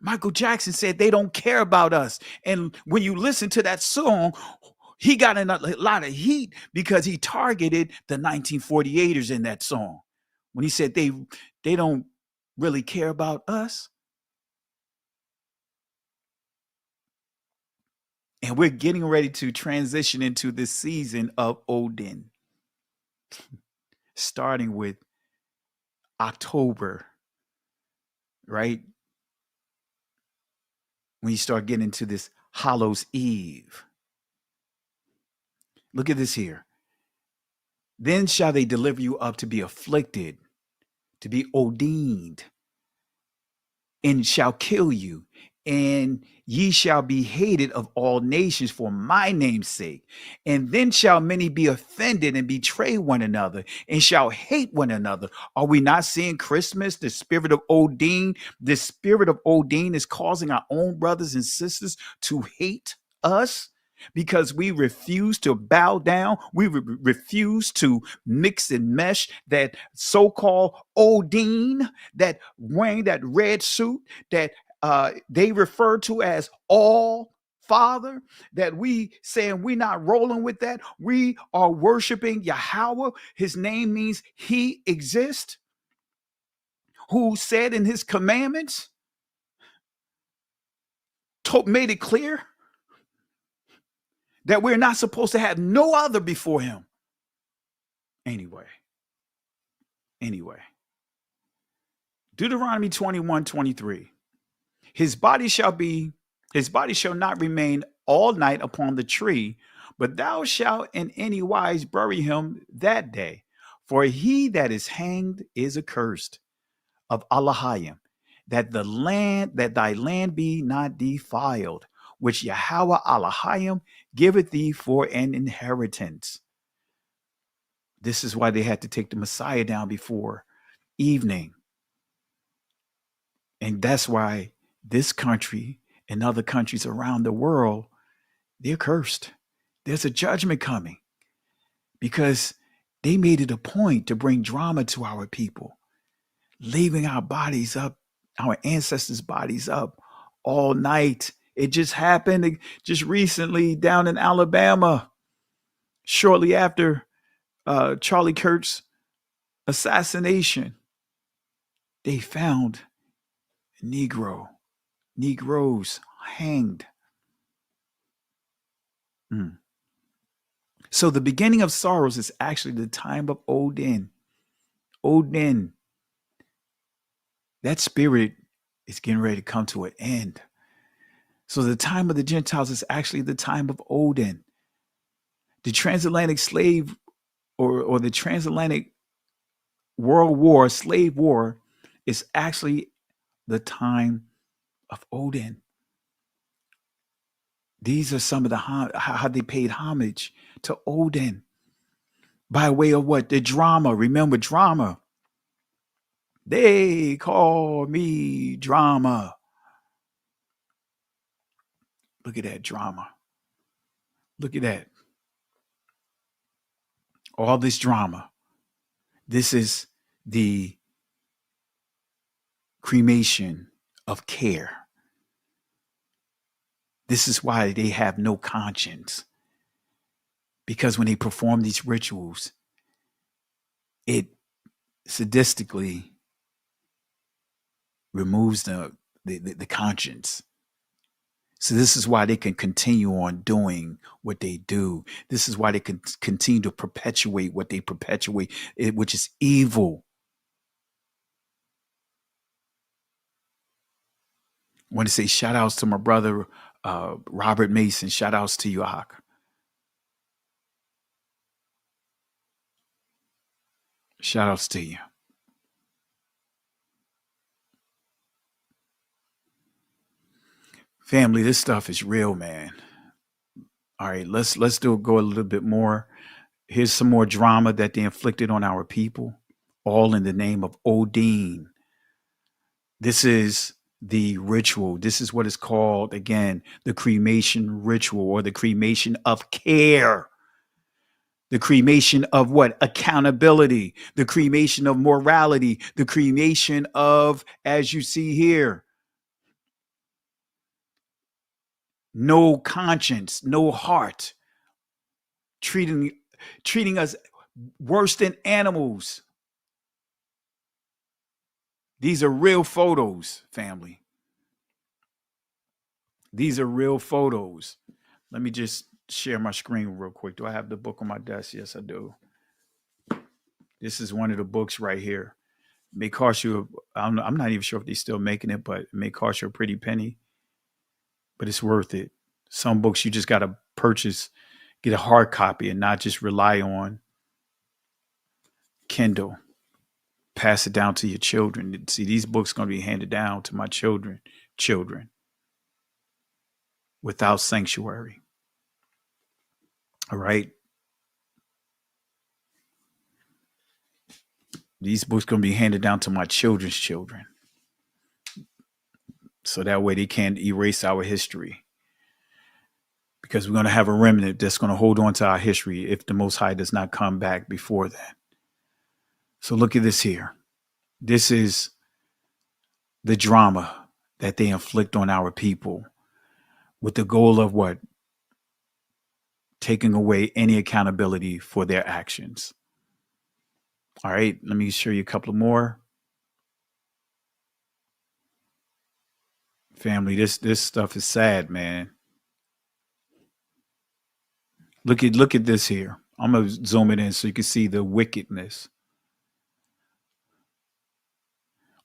Michael Jackson said they don't care about us. And when you listen to that song, he got a lot of heat because he targeted the 1948ers in that song. When he said they don't really care about us. And we're getting ready to transition into this season of Odin, starting with October, right? When you start getting into this Hallows Eve. Look at this here. Then shall they deliver you up to be afflicted, to be ordained, and shall kill you. And ye shall be hated of all nations for my name's sake. And then shall many be offended and betray one another and shall hate one another. Are we not seeing Christmas? The spirit of Odin, the spirit of Odin is causing our own brothers and sisters to hate us because we refuse to bow down. We refuse to mix and mesh that so-called Odin, that wearing that red suit that they refer to as all Father, that we saying we're not rolling with that. We are worshiping Yahweh. His name means he exists, who said in his commandments, made it clear that we're not supposed to have no other before him. Anyway, Deuteronomy 21:23. His body shall not remain all night upon the tree, but thou shalt in any wise bury him that day. For he that is hanged is accursed of Allahayim, that thy land be not defiled, which Yahweh Allahayim giveth thee for an inheritance. This is why they had to take the Messiah down before evening. And that's why this country and other countries around the world, they're cursed. There's a judgment coming because they made it a point to bring drama to our people, leaving our bodies up, our ancestors' bodies up all night. It just happened just recently down in Alabama, shortly after Charlie Kirk's assassination. They found Negroes hanged. So the beginning of sorrows is actually the time of Odin. Odin. That spirit is getting ready to come to an end. So the time of the Gentiles is actually the time of Odin. The transatlantic slave or the transatlantic world war, slave war, is actually the time of Odin. These are some of the how they paid homage to Odin by way of what? The drama. Remember drama. They call me drama. Look at that drama. Look at that. All this drama. This is the cremation of care. This is why they have no conscience. Because when they perform these rituals, it sadistically removes the conscience. So this is why they can continue on doing what they do. This is why they can continue to perpetuate what they perpetuate, which is evil. I want to say shout outs to my brother, Robert Mason. Shout outs to you, Ak. Shout outs to you. Family, this stuff is real, man. All right, let's go a little bit more. Here's some more drama that they inflicted on our people, all in the name of Odin. This is the ritual. This is what is called, again, the cremation ritual, or the cremation of care. The cremation of what? Accountability. The cremation of morality. The cremation of, as you see here, no conscience, no heart, treating us worse than animals. These are real photos, family. These are real photos. Let me just share my screen real quick. Do I have the book on my desk? Yes, I do. This is one of the books right here. It may cost you, I'm not even sure if they're still making it, but it may cost you a pretty penny, but it's worth it. Some books you just got to purchase, get a hard copy and not just rely on Kindle. Pass it down to your children. See, these books are going to be handed down to my children without sanctuary. All right. These books are going to be handed down to my children's children. So that way they can't erase our history. Because we're going to have a remnant that's going to hold on to our history if the Most High does not come back before that. So look at this here. This is the drama that they inflict on our people with the goal of what? Taking away any accountability for their actions. All right, let me show you a couple more. Family, this stuff is sad, man. Look at this here. I'm gonna zoom it in so you can see the wickedness.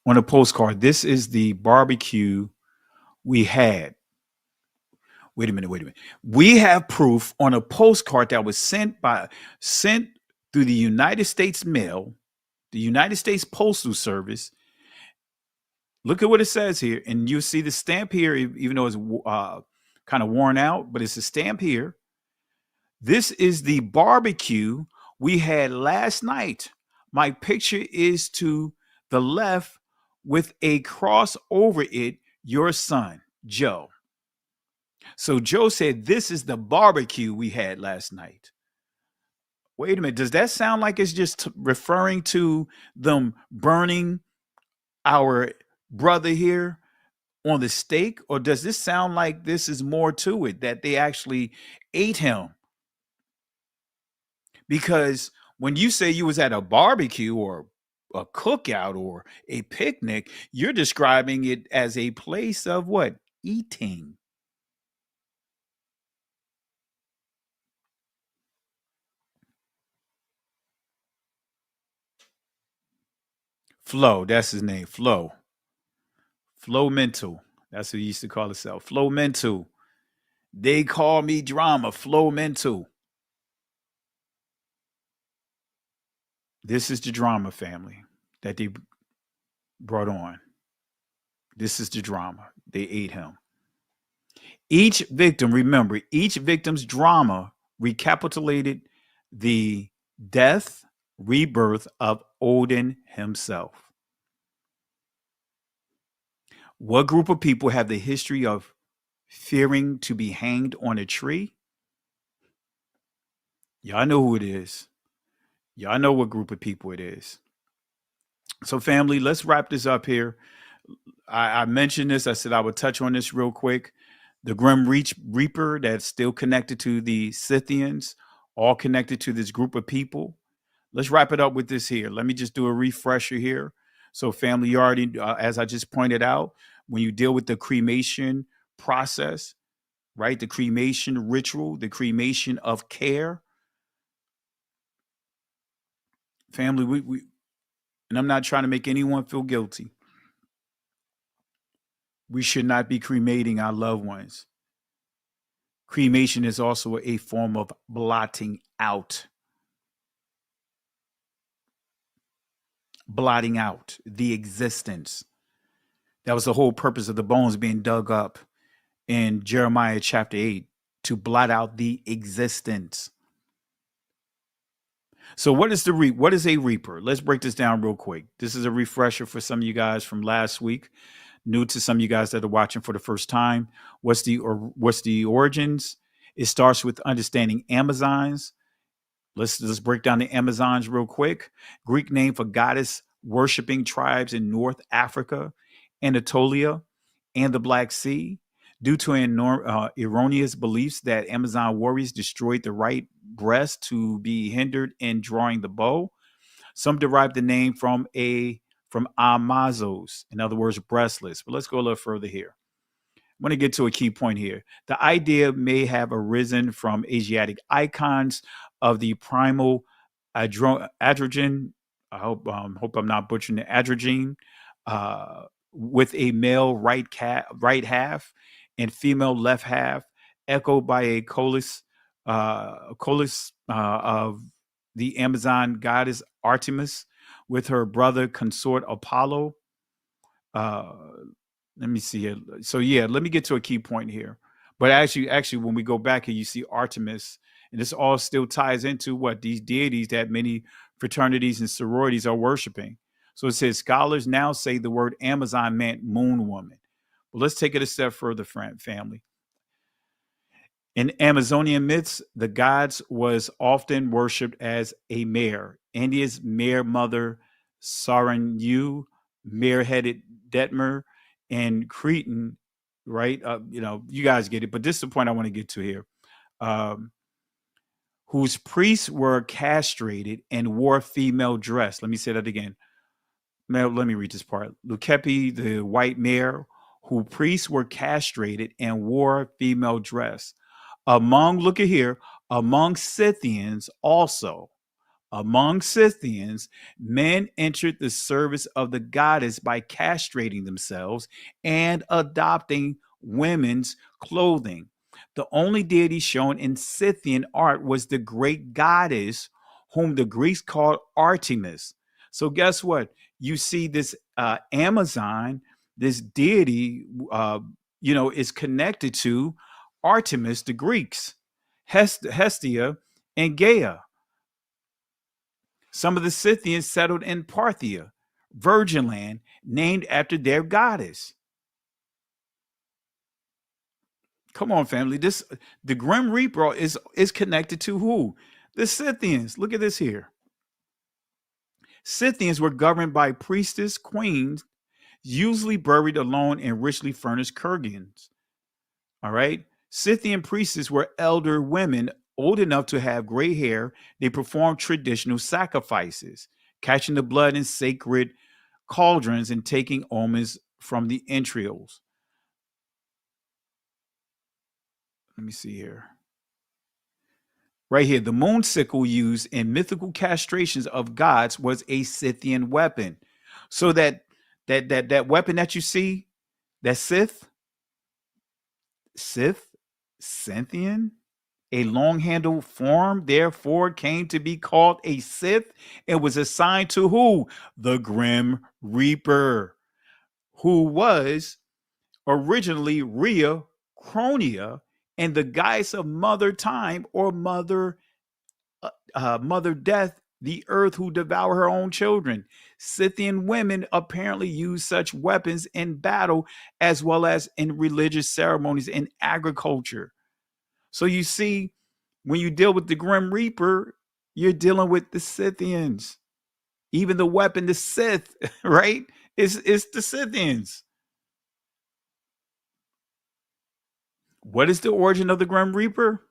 On a postcard, this is the barbecue we had. Wait a minute. We have proof on a postcard that was sent through the United States Mail, the United States Postal Service. Look at what it says here. And you see the stamp here, even though it's kind of worn out, but it's a stamp here. This is the barbecue we had last night. My picture is to the left with a cross over it, your son, Joe. So Joe said, this is the barbecue we had last night. Wait a minute. Does that sound like it's just referring to them burning our brother here on the stake? Or does this sound like this is more to it, that they actually ate him? Because when you say you was at a barbecue or a cookout or a picnic, you're describing it as a place of what? Eating. Flo, that's his name. Flo. Flo Mental. That's what he used to call himself. Flo Mental. They call me drama. Flo Mental. This is the drama family that they brought on. This is the drama. They ate him. Each victim, remember, each victim's drama recapitulated the death, rebirth of Odin himself. What group of people have the history of fearing to be hanged on a tree? Y'all know who it is. Y'all know what group of people it is. So, family, let's wrap this up here. I mentioned this. I said I would touch on this real quick. The Grim Reaper that's still connected to the Scythians, all connected to this group of people. Let's wrap it up with this here. Let me just do a refresher here. So, family, you already, as I just pointed out, when you deal with the cremation process, right? The cremation ritual, the cremation of care. Family, we and I'm not trying to make anyone feel guilty. We should not be cremating our loved ones. Cremation is also a form of blotting out. Blotting out the existence. That was the whole purpose of the bones being dug up in Jeremiah chapter 8, to blot out the existence. So what is a reaper? Let's break this down real quick. This is a refresher for some of you guys from last week, new to some of you guys that are watching for the first time. What's the origins? It starts with understanding Amazons. Let's break down the Amazons real quick. Greek name for goddess worshiping tribes in North Africa, Anatolia, and the Black Sea. Due to erroneous beliefs that Amazon warriors destroyed the right breast to be hindered in drawing the bow, some derive the name from Amazos, in other words, breastless. But let's go a little further here. I'm going to get to a key point here. The idea may have arisen from Asiatic icons of the primal androgen. I hope I'm not butchering the androgen, with a male right half and female left half, echoed by a chorus of the Amazon goddess Artemis with her brother consort Apollo. Let me see it. So yeah, let me get to a key point here. But actually, when we go back here, you see Artemis, and this all still ties into what these deities that many fraternities and sororities are worshiping. So it says scholars now say the word Amazon meant moon woman. But let's take it a step further, family. In Amazonian myths, the gods was often worshipped as a mare. India's mare mother, Saranyu, mare-headed Detmer, and Cretan, right? You guys get it, but this is the point I want to get to here. Whose priests were castrated and wore female dress. Let me say that again. Now, let me read this part. Lukepi, the white mare, who priests were castrated and wore female dress. Look at here, among Scythians also. Among Scythians, men entered the service of the goddess by castrating themselves and adopting women's clothing. The only deity shown in Scythian art was the great goddess, whom the Greeks called Artemis. So guess what? You see this Amazon, this deity, is connected to Artemis, the Greeks, Hestia, and Gaia. Some of the Scythians settled in Parthia, Virgin land, named after their goddess. Come on, family. The Grim Reaper is connected to who? The Scythians. Look at this here. Scythians were governed by priestess queens, usually buried alone in richly furnished kurgans. All right. Scythian priestesses were elder women old enough to have gray hair. They performed traditional sacrifices, catching the blood in sacred cauldrons and taking omens from the entrails. Let me see here. Right here, the moon sickle used in mythical castrations of gods was a Scythian weapon. So that weapon that you see, that Scythian, a long-handled form, therefore came to be called a Scythe, and was assigned to who? The Grim Reaper, who was originally Rhea Cronia and the guise of Mother Time, or Mother Death, the earth who devour her own children. Scythian women apparently use such weapons in battle as well as in religious ceremonies and agriculture. So you see, when you deal with the Grim Reaper, you're dealing with the Scythians. Even the weapon, the Sith, right? It's the Scythians. What is the origin of the Grim Reaper?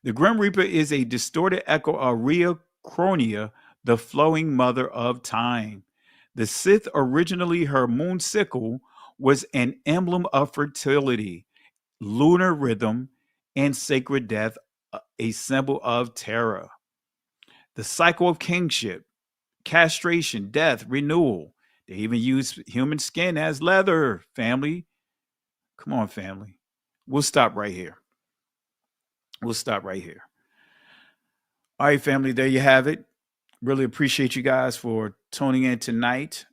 The Grim Reaper is a distorted echo of Rhea Cronia, the flowing mother of time. The Sith, originally her moon sickle, was an emblem of fertility, lunar rhythm, and sacred death, a symbol of terror. The cycle of kingship, castration, death, renewal. They even use human skin as leather, family. Come on, family. We'll stop right here. We'll stop right here. All right, family, there you have it. Really appreciate you guys for tuning in tonight.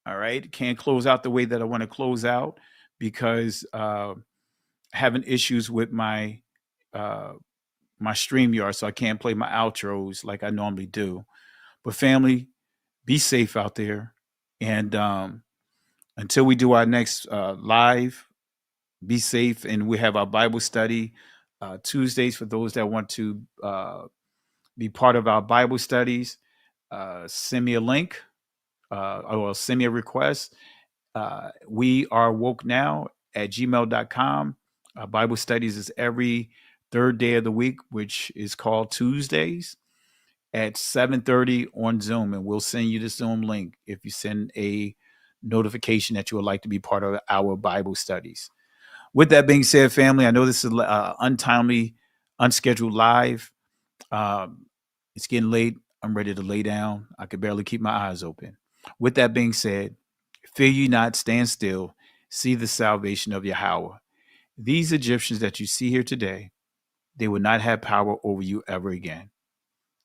All right. Can't close out the way that I want to close out because having issues with my my StreamYard, so I can't play my outros like I normally do. But family, be safe out there. And until we do our next live, be safe. And we have our Bible study Tuesdays for those that want to be part of our Bible studies. Send me a link or send me a request. We are woke now at gmail.com. Bible studies is every third day of the week, which is called Tuesdays at 7:30 on Zoom. And we'll send you the Zoom link if you send a notification that you would like to be part of our Bible studies. With that being said, family, I know this is untimely, unscheduled live. It's getting late. I'm ready to lay down. I could barely keep my eyes open. With that being said, fear ye not, stand still, see the salvation of Yahweh. These Egyptians that you see here today, they will not have power over you ever again.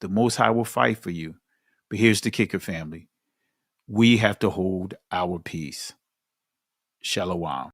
The Most High will fight for you. But here's the kicker, family. We have to hold our peace. Shalom.